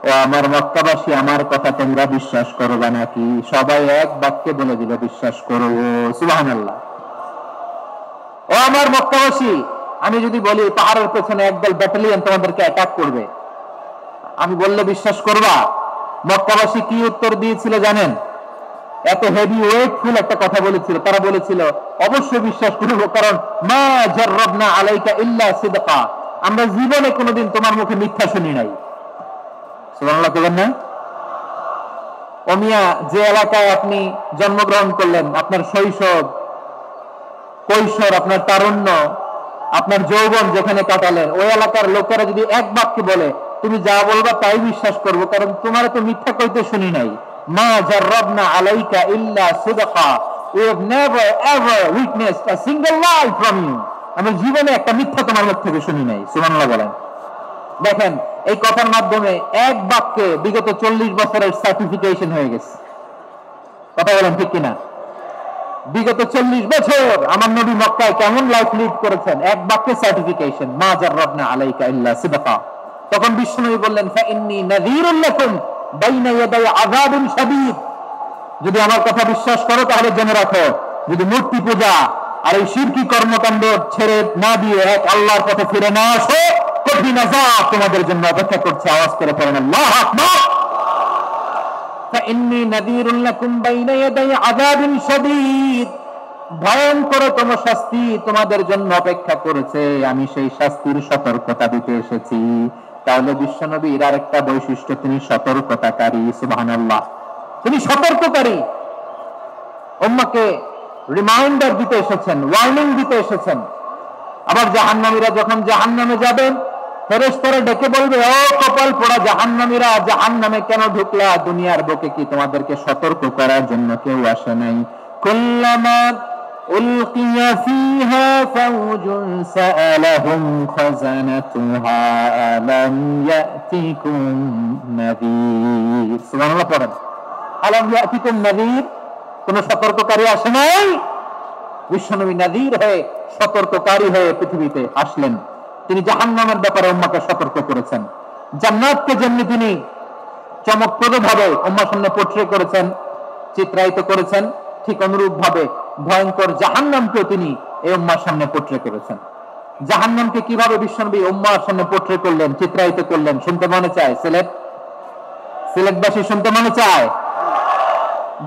ও আমার মক্কাবাসী, আমার কথা তোমরা বিশ্বাস করবে নাকি? সবাই এক বাক্যে বলে দিল, বিশ্বাস করো। সুবহানাল্লাহ। ও আমার মক্কাবাসী, আমি যদি বলি পাহাড়ের পেছনে একদল ব্যাটালিয়ন তোমাদেরকে অ্যাটাক করবে, আমি বললে বিশ্বাস করবা? মক্কাবাসী কি উত্তর দিয়েছিল জানেন? এত হেভি ওয়েটফুল একটা কথা বলেছিল। তারা বলেছিল, অবশ্যই বিশ্বাস করব, কারণ মা জাররাবনা আলাইকা ইল্লা সিদকা, আমরা জীবনে কোনোদিন তোমার মুখে মিথ্যা শুনি নাই। সুবহানাল্লাহ বলেন না? ও মিয়া, যে এলাকায় আপনি জন্মগ্রহণ করলেন, আপনার শৈশব, কৈশোর, আপনার তারুণ্য, আপনার যৌবন যেখানে কাটালেন, ওই এলাকার লোকেরা যদি এক বাক্যে বলে তুমি যা বলবা তাই বিশ্বাস করব, কারণ তোমার তো মিথ্যা কইতে শুনি নাই। মা জাররাবনা আলাইকা ইল্লা সিদকা, we have never ever witnessed a single lie from you, আমি জীবনে একটা মিথ্যা তোমার মুখ থেকে শুনি নাই। সুবহানাল্লাহ বলেন। দেখেন, এই কথার মাধ্যমে এক বাক্যে বিগত 40 বছরের সার্টিফিকেশন হয়ে গেছে। কথা বলেন ঠিক কিনা? বিগত 40 বছর আমার নবী মক্কায় কেমন লাইফ লিড করেছেন, এক বাক্যে সার্টিফিকেশন, মা জাররাবনা আলাইকা ইল্লা সিদকা। তখন বিশ্বনবী বললেন, ফাইন্নী নাযীরুল লাকুম বাইনা ইয়াদাই আযাবিন শাদীদ, যদি আমার কথা বিশ্বাস করো তাহলে জেনে রাখো, যদি মূর্তি পূজা আর এই শিরকি কর্মকাণ্ড ছেড়ে না দিয়ে এক আল্লাহর পথে ফিরে না আসো, কঠিন আযাব তোমাদের জন্য অপেক্ষা করছে। আওয়াজ করে পড়েন আল্লাহু আকবার। ফাইন্নী নাযীরুল লাকুম বাইনা ইয়াদাই আযাবিন শাদীদ, ভয়ঙ্করতম শাস্তি তোমাদের জন্য অপেক্ষা করেছে, আমি সেই শাস্তির সতর্কতা দিতে এসেছি। তাহলে বিশ্বনবীর আরেকটা বৈশিষ্ট্য, তিনি সতর্কতাকারী। সুবহানাল্লাহ। তিনি সতর্ককারী, উম্মাহকে রিমাইন্ডার দিতে এসেছেন, ওয়ার্নিং দিতে এসেছেন। আবার জাহান্নামীরা যখন জাহান্নামে যাবেন, ফেরেশতারা ডেকে বলবে, ও কপাল পোড়া জাহান্নামীরা, জাহান্নামে কেন ঢুকলা? দুনিয়ার বুকে কি তোমাদেরকে সতর্ক করার জন্য কেউ আসে নাই? কুল্লামা উলকিয়া ফিহা ফাওজুন সাআলাহুম খাযানাতুহা আলাম ইয়াতিকুম নাযীর। সুবহানাল্লাহ পড়েন। আলাম ইয়াতিকুম নাযীর, কোন সতর্ককারী আসে নাই? বিশ্বনবী নাযীর হয়ে, সতর্ককারী হয়ে পৃথিবীতে আসলেন। তিনি জাহান্নামের ব্যাপারে উম্মাহকে সতর্ক করেছেন। জান্নাতকে যেমনি তিনি চমকপ্রদ ভাবে উম্মাহর সামনে পোট্রে করেছেন, চিত্রায়িত করেছেন, ঠিক অনুরূপ ভাবে ভয়ঙ্কর জাহান্নামকেও তিনি এই উম্মাহর সামনে পোট্রে করেছেন। জাহান্নামকে কিভাবে বিশ্বনবী উম্মাহর সামনে পোট্রে করলেন, চিত্রায়িত করলেন, শুনতে মনে চায়? সিলেটবাসী শুনতে মনে চায়?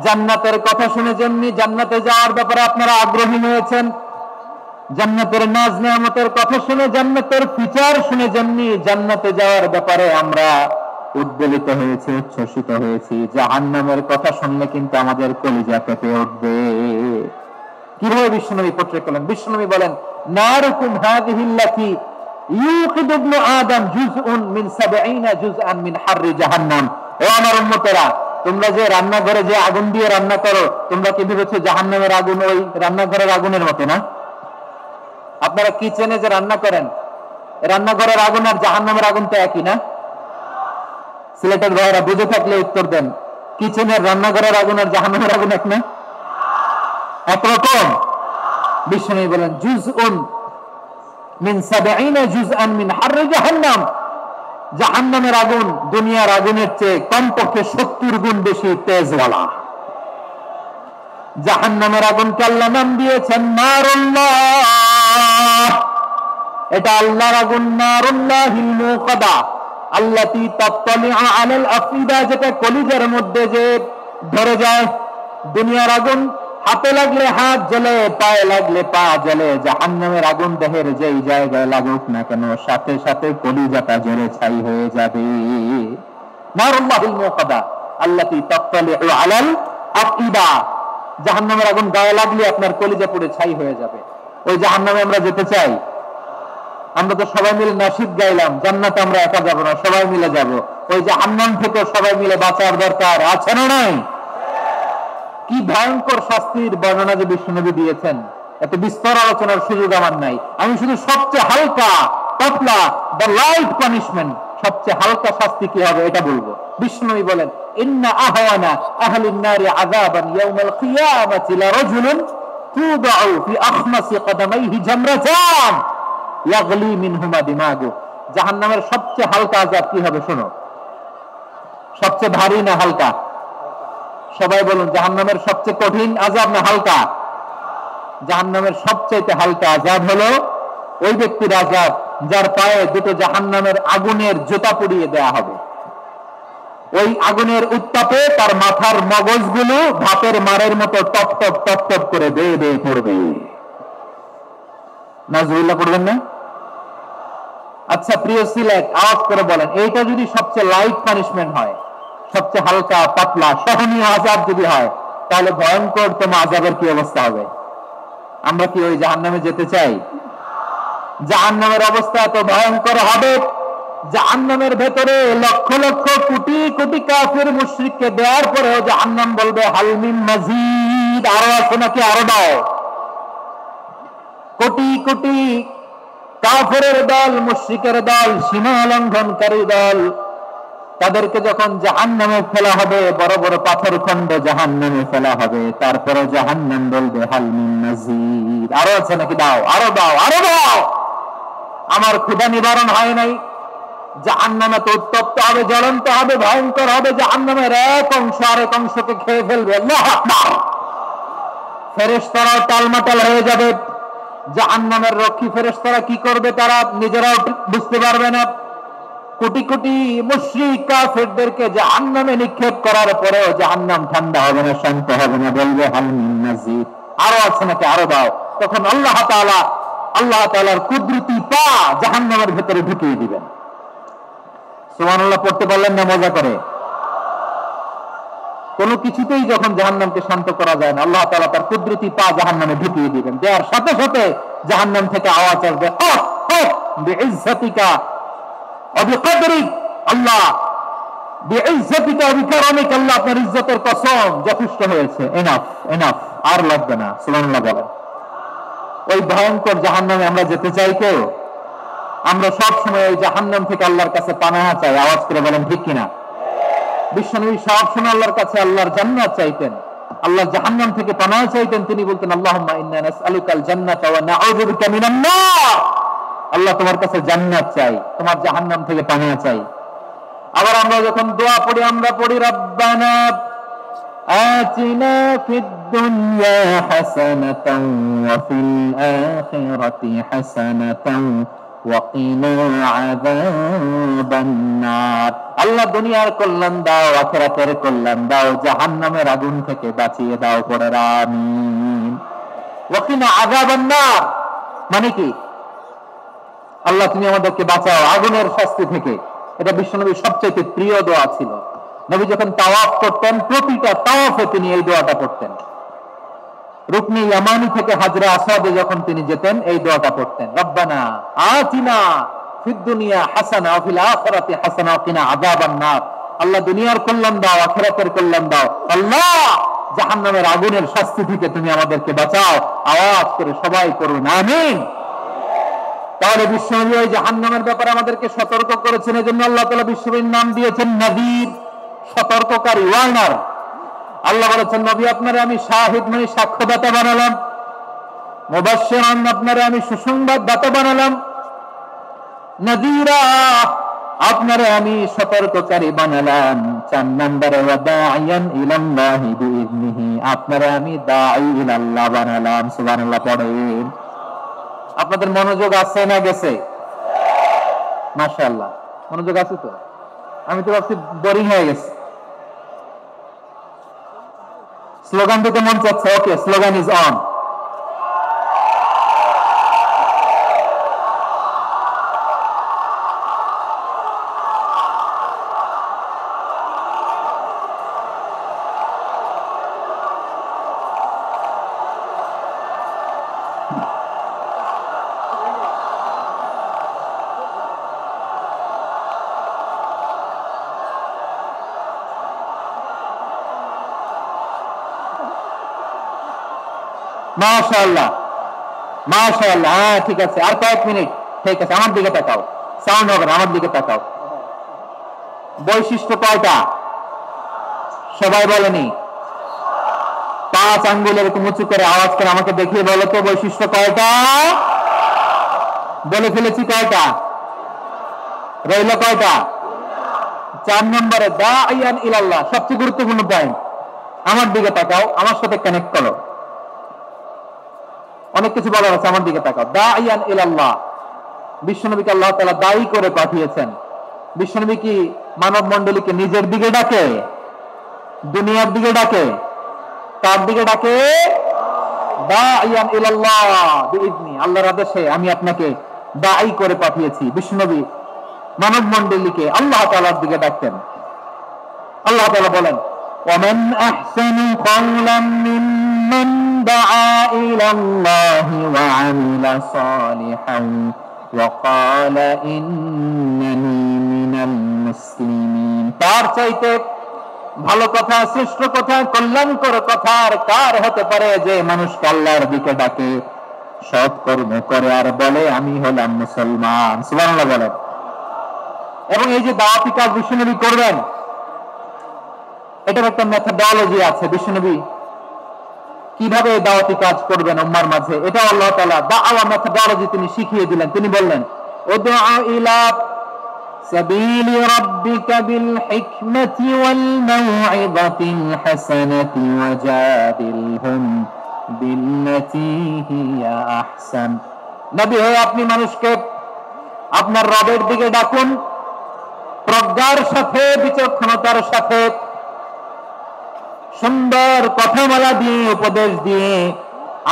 জান্নাতের কথা শুনে যেমনি জান্নাতে যাওয়ার ব্যাপারে আপনারা আগ্রহী হয়েছেন, জান্নাতের নাজ নেয়ামতের কথা শুনে, জান্নাতের ফিচার শুনে যেমনি জান্নাতে যাওয়ার ব্যাপারে আমরা উদ্বেলিত হয়েছি, উচ্ছ্বসিত হয়েছি, জাহান্নামের কথা শুনলে কিন্তু আমাদের কলিজা কেঁপে উঠবে। কিভাবে বিশ্বনবী পোট্রে করলেন? বিশ্বনবী বলেন, নারুকুম হাযিহিল্লাতী ইউকিদু ইবনু আদম জুজউন মিন ৭০ জুজআন মিন হাররি জাহান্নাম। ও আমার উম্মতেরা, তোমরা যে রান্নাঘরে যে আগুন দিয়ে রান্না করো, তোমরা কি ভেবেছো জাহান্নামের আগুন ওই রান্নাঘরের আগুনের মতো না? আপনারা কিচেনে যে রান্না করেন, রান্নাঘরের আগুন আর জাহান্নামের আগুন তো একই না? সিলেটের ভাইরা বুঝে থাকলে উত্তর দেন, কিচেনের রান্নাঘরের আগুন আর জাহান্নামের আগুন এক না? একরকম? বিশ্বনবী বলেন, জুজউন মিন ৭০ জুজআন মিন হাররি জাহান্নাম। জাহান্নামের আগুন দুনিয়ার আগুনের চেয়ে কমপক্ষে ৭০ গুণ বেশি তেজওয়ালা। জাহান্নামের আগুনকে আল্লাহ নাম দিয়েছেন নারুল্লাহ। এটা আল্লাহর আগুন, নারুল্লাহিল মুকাদা আল্লাতী তাত্তালিউ আলাল আফিদা, যেটা কলিজার মধ্যে যে ধরে যায়। দুনিয়ার আগুন হাতে লাগলে হাত জ্বলে, পায়ে লাগলে পা জ্বলে। জাহান্নামের আগুন দেহের যেই জায়গায় লাগুক না কেন, সাথে সাথে কলিজাটা জ্বলে ছাই হয়ে যাবে। নারুল্লাহিল মুকাদা আল্লাতী তাত্তালিউ আলাল আফিদা। জাহান্নামের আগুন গায়ে লাগলে আপনার কলিজা পুড়ে ছাই হয়ে যাবে। ওই জাহান্নামে আমরা যেতে চাই? আমরা তো সবাই মিলে নাসিব গাইলাম, জান্নাতে আমরা একা যাব না, সবাই মিলে যাব। ওই জাহান্নাম থেকে সবাই মিলে বাঁচার দরকার আছে না নাই? কি ভয়ঙ্কর শাস্তির বর্ণনা যে বিশ্বনবী দিয়েছেন, এত বিস্তর আলোচনার সুযোগ আমার নাই। আমি শুধু সবচেয়ে হালকা, পাতলা, দ্য লাইট পানিশমেন্ট, সবচেয়ে হালকা শাস্তি কি হবে এটা বলবো। বিশ্বনবী বলেন, ইন্না আহওয়ানা আহলিন নারি আযাবান ইয়াউমাল কিয়ামাতি লারাজুলুন তুদাউ ফি আখমাসি কদামাইহি জামরাতান ইয়াগলি মিনহুমা দিমাগু। জাহান্নামের সবচেয়ে হালকা আযাব কি হবে শোনো। সবচেয়ে ভারী না হালকা? সবাই বলুন, জাহান্নামের সবচেয়ে কঠিন আযাব না হালকা? জাহান্নামের সবচেয়ে হালকা আযাব হলো ওই ব্যক্তির আযাব যার পায়ে দুটো জাহান্নামের আগুনের জুতা পরিয়ে দেয়া হবে। ওই আগুনের উত্তাপে তার মাথার মগজগুলো ভাতের মারের মতো টপ টপ টপ টপ করে বেয়ে বেয়ে পড়বে। নাজুবিল্লাহ পড়বেন না? আচ্ছা প্রিয় সিলেট, আওয়াজ করে বলেন, এইটা যদি সবচেয়ে লাইট পানিশমেন্ট হয়, সবচেয়ে হালকা পাতলা সহনীয় আযাব যদি হয়, তাহলে ভয়ঙ্করতম আযাবের কি অবস্থা হবে? আমরা কি ওই জাহান্নামে যেতে চাই? জাহান্নামের অবস্থা এত ভয়ঙ্কর হবে, জাহান্নামের ভেতরে লক্ষ লক্ষ কোটি কোটি কাফির মুশরিককে দেওয়ার পরেও জাহান্নাম বলবে, হাল মিন মাজিদ, আরো আছে নাকি, আরো দাও। কোটি কোটি কাফেরের দল, মুশরিকের দল, সীমা লঙ্ঘনকারী দল, তাদেরকে যখন জাহান্নামে ফেলা হবে, বড় বড় পাথর খন্ড জাহান্নামে ফেলা হবে, তারপরে জাহান্নাম বলবে, হাল মিন মাজিদ, আরো আছে নাকি, দাও, আরো দাও, আরো দাও। আমার ক্ষুধা নিবারণ হয় নাই। জাহান্নামে তো উত্তপ্ত হবে, জ্বলন্ত হবে, ভয়ঙ্কর হবে। জাহান্নামের এক অংশ আরেক অংশকে খেয়ে ফেলবে। আল্লাহু আকবার। ফেরেশতারাও টালমাটাল হয়ে যাবে। জাহান্নামের রক্ষী ফেরেশতারা কি করবে তারা নিজেরাও বুঝতে পারবে না। কোটি কোটি মুশরিক কাফেরদেরকে জাহান্নামে নিক্ষেপ করার পরেও জাহান্নাম ঠান্ডা হবে না, শান্ত হবে না, বলবে হাল মিন মাজিদ, আরো আছে নাকি, আরো দাও। তখন আল্লাহ তাআলার কুদরতি পা জাহান্নামের ভেতরে ঢুকিয়ে দিবেন। সুবহানাল্লাহ পড়তে পারলেন না? মজা করে। কোনো কিছুতেই যখন জাহান্নামকে শান্ত করা যায় না, আল্লাহ তাআলা তার কুদরতি পা জাহান্নামে ঢুকিয়ে দিবেন। দেওয়ার সাথে সাথে জাহান্নাম থেকে আওয়াজ আসবে, বিইজ্জাতিকা অবিকদরি আল্লাহ বিইজ্জতিকা বিকারমিকা আল্লাহ আপনার ইজ্জতের কসম যথেষ্ট হয়েছে, এনাফ এনাফ, আর লাগবে না। সুবহানাল্লাহ বলেন। ওই ভয়ঙ্কর জাহান্নামে আমরা যেতে চাই কেউ? আমরা সব সময় ওই জাহান্নাম থেকে আল্লাহর কাছে পানাহ চাই। আওয়াজ করে বলেন ঠিক কিনা? বিশ্বনবী সব সময় আল্লাহর কাছে আল্লাহর জান্নাত চাইতেন, আল্লাহর জাহান্নাম থেকে পানাহ চাইতেন। তিনি বলতেন আল্লাহুম্মা ইন্না নাসআলুকাল জান্নাতা ওয়া নাউযু বিকা মিনান নার। আল্লাহ তোমার কাছে জান্নাত চাই, তোমার জাহান্নাম থেকে পানাহ চাই। আবার আমরা যখন দোয়া পড়ি আমরা পড়ি রব্বানা আতিনা ফিদ দুনিয়া হাসানাতাও ওয়া ফিল আখিরাতি হাসানাতাও ওয়া কিনা আযাবান নার। আল্লাহ দুনিয়ার কল্যাণ দাও, আখিরাতের কল্যাণ দাও, জাহান্নামের আগুন থেকে বাঁচিয়ে দাও, পড়ে আমিন। ওয়া কিনা আযাবান নার মানে কি? আল্লাহ তুমি আমাদেরকে বাঁচাও আগুনের শাস্তি থেকে। এটা বিশ্বনবীর সবচেয়ে প্রিয় দোয়া ছিল। নবী যখন তাওয়াফ করতেন প্রতিটা তাওয়াফে তিনি এই দোয়াটা পড়তেন। রুকনি ইয়ামানি থেকে হাজরে আসওয়াদে যখন তিনি যেতেন এই দোয়াটা পড়তেন, রব্বানা আতিনা ফিদ দুনিয়া হাসানা ওয়া ফিল আখিরাতি হাসানা ওয়া কিনা আযাবান নার। আল্লাহ দুনিয়ার কল্যাণ দাও, আখিরাতের কল্যাণ দাও, আল্লাহ জাহান্নামের আগুনের শাস্তি থেকে তুমি আমাদেরকে বাঁচাও। আওয়াজ করে সবাই করুন আমিন। তাহলে বিশ্বনবী ওই জাহান্নামের ব্যাপারে আমাদেরকে সতর্ক করেছেন, এজন্য আল্লাহ তাআলা বিশ্বনবীর নাম দিয়েছেন নযীর, সতর্ককারী, ওয়ার্নার। আল্লাহ বলেছেন নবী আপনারে আমি শাহিদ মানে সাক্ষ্যদাতা বানালাম, মুবাশশিরান আপনারে আমি সুসংবাদদাতা বানালাম, নযীরা আপনারে আমি সতর্ককারী বানালাম। 4 নম্বরে ওয়া দাঈয়ান ইলাল্লাহি বিইذনিহি আপনারে আমি দাঈ ইলাল্লাহ বানালাম। সুবহানাল্লাহ পড়েন। আপনাদের মনোযোগ আছে না গেছে? মাশাআল্লাহ মনোযোগ আছে তো? আমি তো ভাবছি বোরিং হয়ে গেছে। স্লোগান দিতে মন চাচ্ছে। ওকে, স্লোগান ইজ অন। মাশাআল্লাহ মাশাআল্লাহ। হ্যাঁ ঠিক আছে, আর কয়েক মিনিট। ঠিক আছে, আমার দিকে তাকাও, সাউন্ড হবে না, আমার দিকে তাকাও। বৈশিষ্ট্য কয়টা সবাই বলেনি? 5 আঙ্গুল এরকম উঁচু করে আওয়াজ করে আমাকে দেখিয়ে বলো তো বৈশিষ্ট্য কয়টা? বলে ফেলেছি কয়টা? রইল কয়টা? 4 নম্বরে দাঈয়ান ইলাল্লাহ, সবচেয়ে গুরুত্বপূর্ণ পয়েন্ট। আমার দিকে তাকাও, আমার সাথে কানেক্ট করো। অনেক কিছু বলার আছে, আমার দিকে তাকাও। দাঈয়ান ইলাল্লাহ, বিশ্বনবীকে আল্লাহ তাআলা দায়ী করে পাঠিয়েছেন। বিশ্বনবী কি মানব মণ্ডলীকে নিজের দিকে ডাকে? দুনিয়ার দিকে ডাকে? কার দিকে ডাকে? দাঈয়ান ইলাল্লাহ বিইذনি, আল্লাহর আদেশে আমি আপনাকে দায়ী করে পাঠিয়েছি। বিশ্বনবী মানব মণ্ডলীকে আল্লাহ তাআলার দিকে ডাকতেন। আল্লাহ তাআলা বলেন ومن أحسن قولا ممن دعا إلى الله وعمل صالحا وقال إنني من المسلمين। তার চাইতে ভালো কথা, শ্রেষ্ঠ কথা, কল্যাণকর কথা আর কার হতে পারে যে মানুষকে আল্লাহর দিকে ডাকে, সৎ কর্ম করে আর বলে আমি হলাম মুসলমান। সুবহানাল্লাহ বলেন। এবং এই যে দাওয়াতি কাজ বিশ্বনবী করবেন, এটার একটা মেথডোলজি আছে। বিশ্বনবী কিভাবে দাওয়াতি কাজ করবেন উম্মার মাঝে, এটা আল্লাহ তাআলা দাওয়া মেথডোলজি তিনি শিখিয়ে দিলেন। তিনি বললেন উদউ ইলা সাবিলি রাব্বিকা বিল হিকমাতি ওয়াল মাউইযাতিল হাসানাতি ওয়াজাদিলহুম বিল্লাতী হিয়া আহসান। নবী হে, আপনি মানুষকে আপনার রবের দিকে ডাকুন প্রজ্ঞার সাথে, বিচক্ষণতার সাথে, সুন্দর কথামালা দিয়ে, উপদেশ দিয়ে।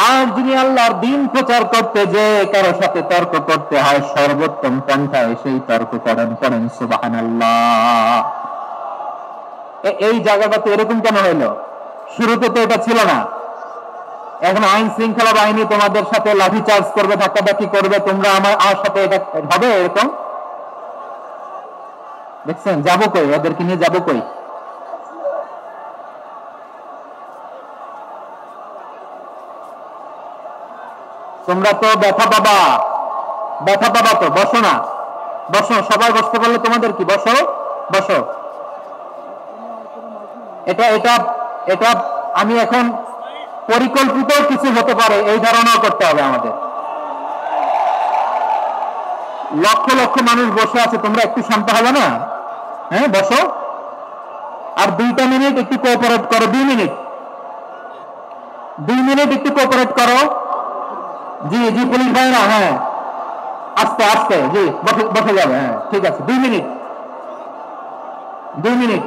আর যিনি আল্লাহর দ্বীন প্রচার করতে যে কারো সাথে তর্ক করতে হয়, সর্বোত্তম পন্থায় সেই তর্ক করেন। করেন সুবহানাল্লাহ। এই জায়গাটাতে এরকম কেন হইলো? শুরুতে তো এটা ছিল না। এখন আইন শৃঙ্খলা বাহিনী তোমাদের সাথে লাঠি চার্জ করবে, ধাক্কাধাক্কি করবে, তোমরা আমার সাথে এটা হবে এরকম? দেখছেন যাবো কই, এদেরকে নিয়ে যাবো কই? তোমরা তো ব্যথা পাবা, ব্যথা পাবা তো, বসো না, বসো, সবাই বসতে পারলে তোমাদের কি, বসো বসো। এটা এটা এটা আমি এখন পরিকল্পিত কিছু হতে পারে এই ধারণাও করতে হবে আমাদের। লক্ষ লক্ষ মানুষ বসে আছে, তোমরা একটু শান্ত হবে না? হ্যাঁ বসো, আর 2টা মিনিট একটু কোঅপারেট করো, 2 মিনিট, 2 মিনিট একটু কোঅপারেট করো। জি জি পুলিশ ভাইরা, হ্যাঁ আস্তে আস্তে, জি বসে যাবে, হ্যাঁ ঠিক আছে, 2 মিনিট, 2 মিনিট।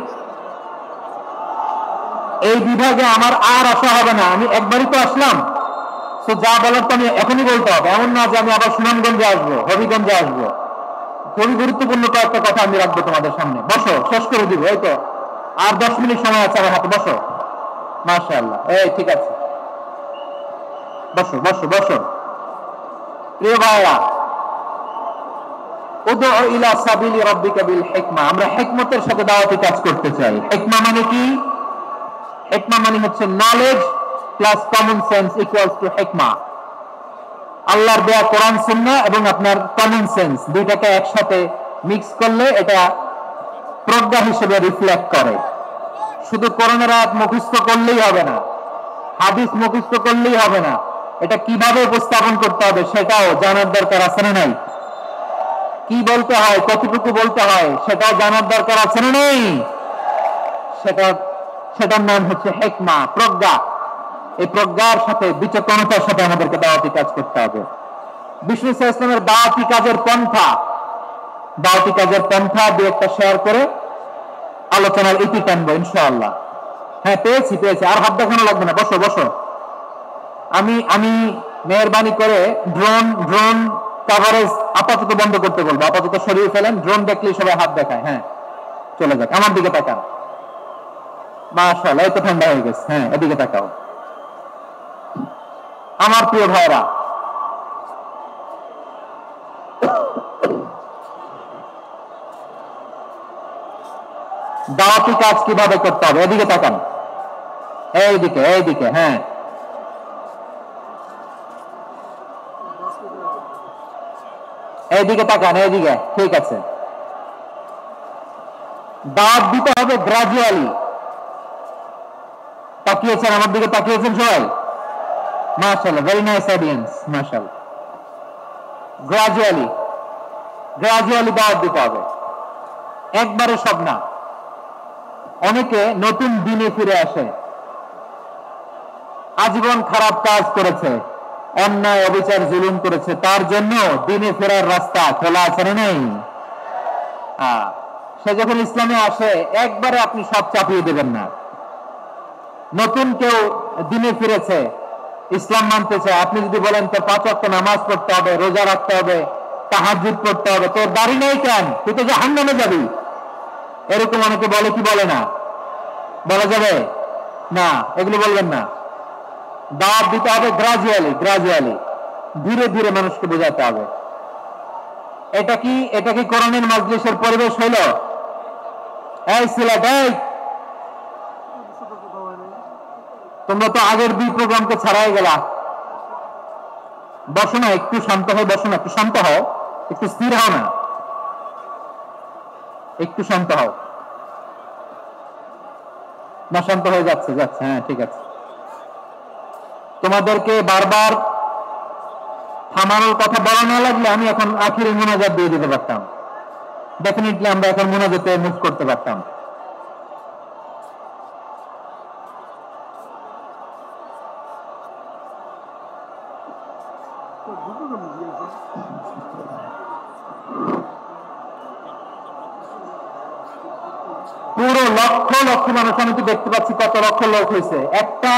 এই বিভাগে আমার আর আসা হবে না, আমি একবারই তো আসলাম, তো যা বলার তো আমি এখনই বলতে হবে, এমন না যে আমি আবার সুনামগঞ্জে আসবো, হবিগঞ্জে আসবো। খুবই গুরুত্বপূর্ণ কয়েকটা কথা আমি রাখবো তোমাদের সামনে। বসো, শেষ করে দিব, এই তো আর 10 মিনিট সময় আছে আমার হাতে, বসো। মাশাআল্লাহ, এই ঠিক আছে, বসো বসো বসো। প্রিয় ভাইরা, উদউ ইলা সাবিলি রাব্বিকা বিল হিকমা, আমরা হিকমতের সাথে দাওয়াতি কাজ করতে চাই। হিকমা মানে কি? হিকমা মানে হচ্ছে knowledge plus common sense equals to হিকমা। আল্লাহর দেয়া কোরআন সুন্নাহ এবং আপনার কমন সেন্স দুইটাকে একসাথে মিক্স করলে এটা প্রজ্ঞা হিসেবে রিফ্লেক্ট করে। শুধু কোরআনের আয়াত মুখস্থ করলেই হবে না, হাদিস মুখস্থ করলেই হবে না, এটা কিভাবে উপস্থাপন করতে হবে সেটাও জানার দরকার আছে না নাই? কি বলতে হয়, কতটুকু বলতে হয় সেটাও জানার দরকার আছে না নেই? সেটার নাম হচ্ছে হিকমা, প্রজ্ঞা। এই প্রজ্ঞার সাথে বিচক্ষণতার সাথে আমাদেরকে দাওয়াতি কাজ করতে হবে। বিষ্ণু ইসলামের দাওয়াতি কাজের পন্থা দিয়ে একটা শেয়ার করে আলোচনার ইতি টানবো ইনশাআল্লাহ। হ্যাঁ পেয়েছি, আর হাত দেখানো লাগবে না, বসো বসো। আমি মেহরবানি করে ড্রোন কভারেজ আপাতত বন্ধ করতে বলবো, আপাতত সরিয়ে ফেলেন। ড্রোন দেখলেই সবাই হাত দেখায়, হ্যাঁ চলে যাক, আমার দিকে তাকান। মাশাআল্লাহ, এই তো ঠান্ডা হয়ে গেছে, হ্যাঁ এদিকে তাকাও। আমার প্রিয় ভাইরা, দাওয়াতি কাজ কিভাবে করতে হবে, এদিকে তাকান, এইদিকে, হ্যাঁ এইদিকে তাকান, এইদিকে, ঠিক আছে। দাওয়াত দিতে হবে গ্রাজুয়ালি। তাকিয়েছেন আমার দিকে, তাকিয়েছেন সবাই? মাশাআল্লাহ, ভেরি নাইস অডিয়েন্স, মাশাআল্লাহ। গ্রাজুয়ালি দাওয়াত দিতে হবে, একবারে সব না। অনেকে নতুন দিনে ফিরে আসে, আজীবন খারাপ কাজ করেছে, অন্যায় অবিচার জুলুম করেছে, তার জন্য দিনে ফেরার রাস্তা খোলা আছে না নেই? সে যখন ইসলামে আসে একবারে আপনি সব চাপিয়ে দেবেন না। নতুন কেউ দিনে ফিরেছে, ইসলাম মানতেছে, আপনি যদি বলেন তোর 5 ওয়াক্ত নামাজ পড়তে হবে, রোজা রাখতে হবে, তাহাজ্জুদ পড়তে হবে, তোর দাড়ি নেই কেন, তুই তো জাহান্নামে যাবি, এরকম অনেকে বলে কি বলে না? বলা যাবে না, এগুলো বলবেন না। দাওয়াত দিতে হবে গ্রাজুয়ালি, ধীরে ধীরে মানুষকে বোঝাতে হবে। এটা কি কোরআনের মাজলিসের পরিবেশ হইল? এই সিলেট, তোমরা তো আগের 2 প্রোগ্রামকে ছাড়াই গেলা, বসো না, একটু শান্ত হও, বসো না, একটু শান্ত হও, একটু স্থির হও না, একটু শান্ত হও না। শান্ত হয়ে যাচ্ছে, হ্যাঁ ঠিক আছে। তোমাদেরকে বারবার থামানোর কথা বলা না লাগলে আমি এখন আখিরি মোনাজাত দিয়ে দিতে পারতাম, ডেফিনেটলি আমরা এখন মোনাজাতে মুভ করতে পারতাম। পুরো লক্ষ লক্ষ মানুষ, আমি তো দেখতে পাচ্ছি কত লক্ষ লোক হয়েছে, একটা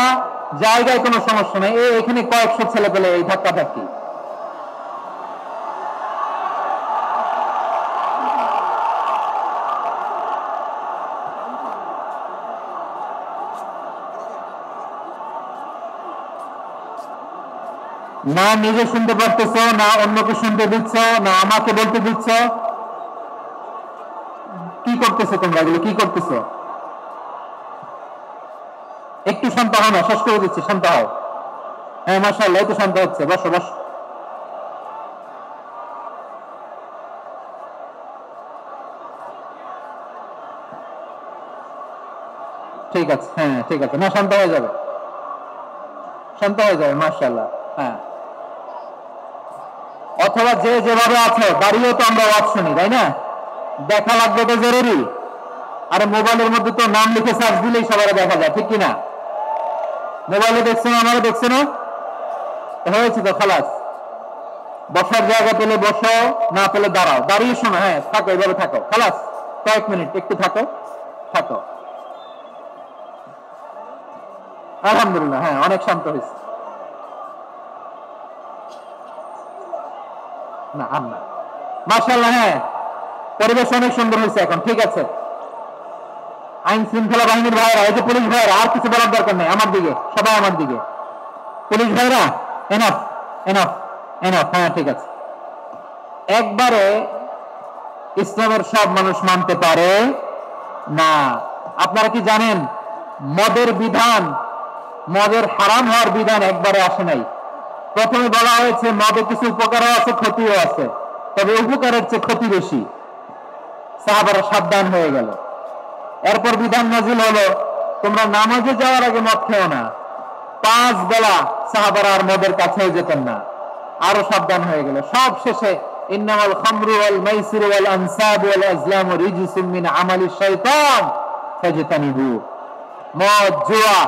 জায়গায় কোনো সমস্যা নেই, এখানে কয়েকশো ছেলে পেলে এই ধাক্কাধাক্কি। না নিজে শুনতে পারতেছ, না অন্যকে শুনতে দিচ্ছ, না আমাকে বলতে দিচ্ছ, কি করতেছো তোমরা? এগুলো কি করতেছো? একটু শান্ত হও না, শেষ করে দিচ্ছি, শান্ত হও। হ্যাঁ মাশাআল্লাহ, এই তো শান্ত হচ্ছে, বসো বসো। ঠিক আছে, হ্যাঁ ঠিক আছে, না শান্ত হয়ে যাবে, শান্ত হয়ে যাবে, মাশাআল্লাহ। হ্যাঁ, অথবা যে যেভাবে আছে দাঁড়িয়েও তো আমরা ওয়াজ শুনি, তাই না? দেখা লাগবে তো জরুরি। আরে মোবাইলের মধ্যে তো নাম লিখে সার্চ দিলেই সবার দেখা যায়, ঠিক কিনা? মোবাইলে দেখছো না, আমারও দেখছো না, হয়েছে তো, খালাস। বসার জায়গা পেলে বসো, না পেলে দাঁড়াও, দাঁড়িয়ে শোনো, হ্যাঁ থাকো, এইভাবে থাকো, খালাস। কয়েক মিনিট একটু থাকো, থাকো। আলহামদুলিল্লাহ, হ্যাঁ অনেক শান্ত হয়েছে। না আর না, মাশাআল্লাহ, হ্যাঁ পরিবেশ অনেক সুন্দর হয়েছে এখন, ঠিক আছে। আইন শৃঙ্খলা বাহিনীর ভাইরা, এই যে পুলিশ ভাইরা, আর কিছু বলার দরকার নেই, আমার দিকে সবাই, আমার দিকে। পুলিশ ভাইরা এনাফ, এনাফ, এনাফ, হ্যাঁ ঠিক আছে। একবারে ইসলামের সব মানুষ মানতে পারে না। আপনারা কি জানেন মদের বিধান, মদের হারাম হওয়ার বিধান একবারে আসে নাই। প্রথমে বলা হয়েছে মদে কিছু উপকারও আছে, ক্ষতিও আছে, তবে উপকারের চেয়ে ক্ষতি বেশি। সাহাবারা সাবধান হয়ে গেল। এরপর বিধান নাজিল হলো, তোমরা নামাজে যাওয়ার আগে মদ খেও না। 5 বেলা সাহাবারা আর মদের কাছেও যেতেন না, আরো সাবধান হয়ে গেল। সব শেষে ইন্নামাল খামরু ওয়াল মাইসিরু ওয়াল আনসাবু ওয়াল আজলামু রিজসুম মিন আমালিশ শাইতান ফাজতানিবু। মদ, জুয়া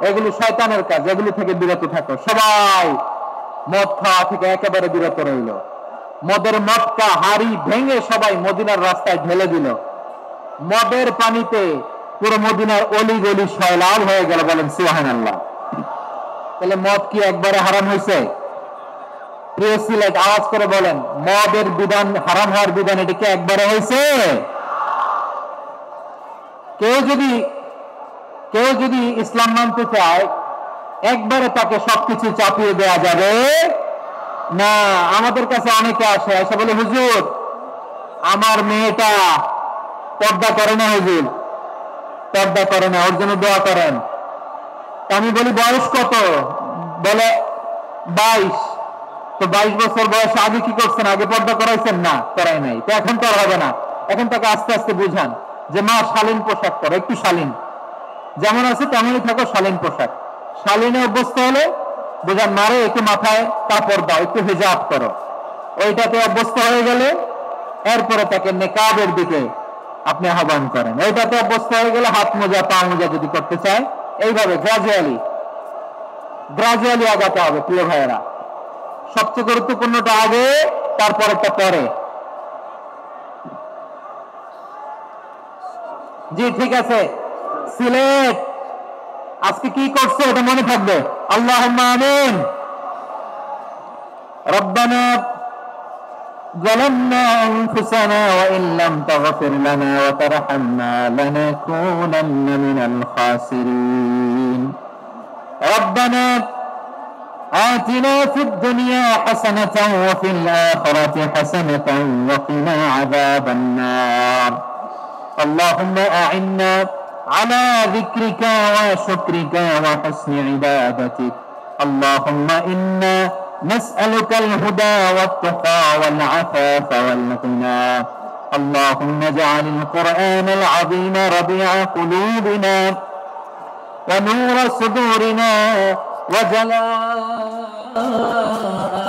এগুলো শয়তানের কাজ, এগুলো থেকে বিরত থাকো। সবাই মদ খাওয়া থেকে একেবারে বিরত রইল। মদের মটকা হাড়ি ভেঙে সবাই মদিনার রাস্তায় ঢেলে দিল। মদের পানিতে পুরো মদিনার অলি গলি সয়লাব হয়ে গেল, বলেন সুবহানাল্লাহ। তাহলে মদ কি একবারে হারাম হয়েছে? প্রিয় সিলেট, আওয়াজ করে বলেন, মদের বিধান, হারাম হওয়ার বিধান এটা কি একবারে হয়েছে? কেউ যদি ইসলাম মানতে চায় একবারে তাকে সবকিছু চাপিয়ে দেওয়া যাবে না। আমাদের কাছে অনেকে আসে, এসে বলে হুজুর আমার মেয়েটা পর্দা করে না, হুজুর পর্দা করে না, ওর জন্য দোয়া করেন। আমি বলি বয়স কত? বলে 22। তো 22 বছর বয়সে আগে কি করছেন? আগে পর্দা করাইছেন? না, করাই নাই। তো এখন তো আর হবে না। এখন তাকে আস্তে আস্তে বুঝান যে মা শালীন পোশাক করো, একটু শালীন, যেমন আছে তেমনই থাকো, শালীন পোশাক। শালীনে অভ্যস্ত হলে বুঝান, মারে একটু মাথায় কাপড় দাও, একটু হিজাব করো। ওইটাতে অভ্যস্ত হয়ে গেলে এরপরে তাকে নেকাবের দিকে আপনি আহ্বান করেন। ওইটাতে অভ্যস্ত হয়ে গেলে হাত মোজা, পা মোজা যদি করতে চায়, এইভাবে গ্রাজুয়ালি আগাতে হবে। প্রিয় ভাইয়েরা, সবচেয়ে গুরুত্বপূর্ণটা আগে, তারপরেরটা পরে। জি ঠিক আছে। সিলেট আজকে কি করছে এটা মনে থাকবে। আল্লাহুম্মা আমিন। রব্বানা ظلمنا أنفسنا وإن لم تغفر لنا وترحمنا لنكونن من الخاسرين. ربنا آتنا في الدنيا حسنة وفي الآخرة حسنة وقنا عذاب النار. اللهم أعنا على ذكرك وشكرك وحسن عبادتك. اللهم إنا نسألك الهدى والتقى والعفاف والغنى. اللهم اجعل القرآن العظيم ربيع قلوبنا ونور صدورنا وجلاء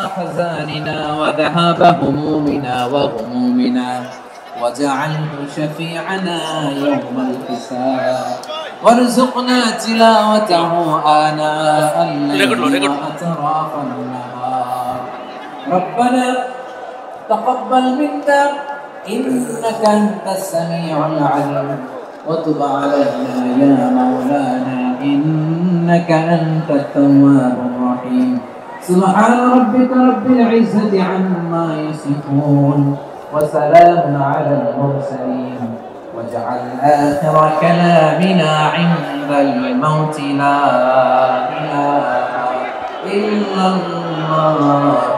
أحزاننا وذهاب همومنا وغمومنا، واجعله شفيعنا يوم الحساب، وارزقنا تلاوته آناء الليل وأطراف النهار. ربنا تقبل منا إنك أنت السميع العليم، وتب علينا يا مولانا إنك أنت التواب الرحيم. سبحان ربك رب العزة عما يصفون، وسلام على المرسلين، واجعل آخر كلامنا عند الموت لا إله إلا الله.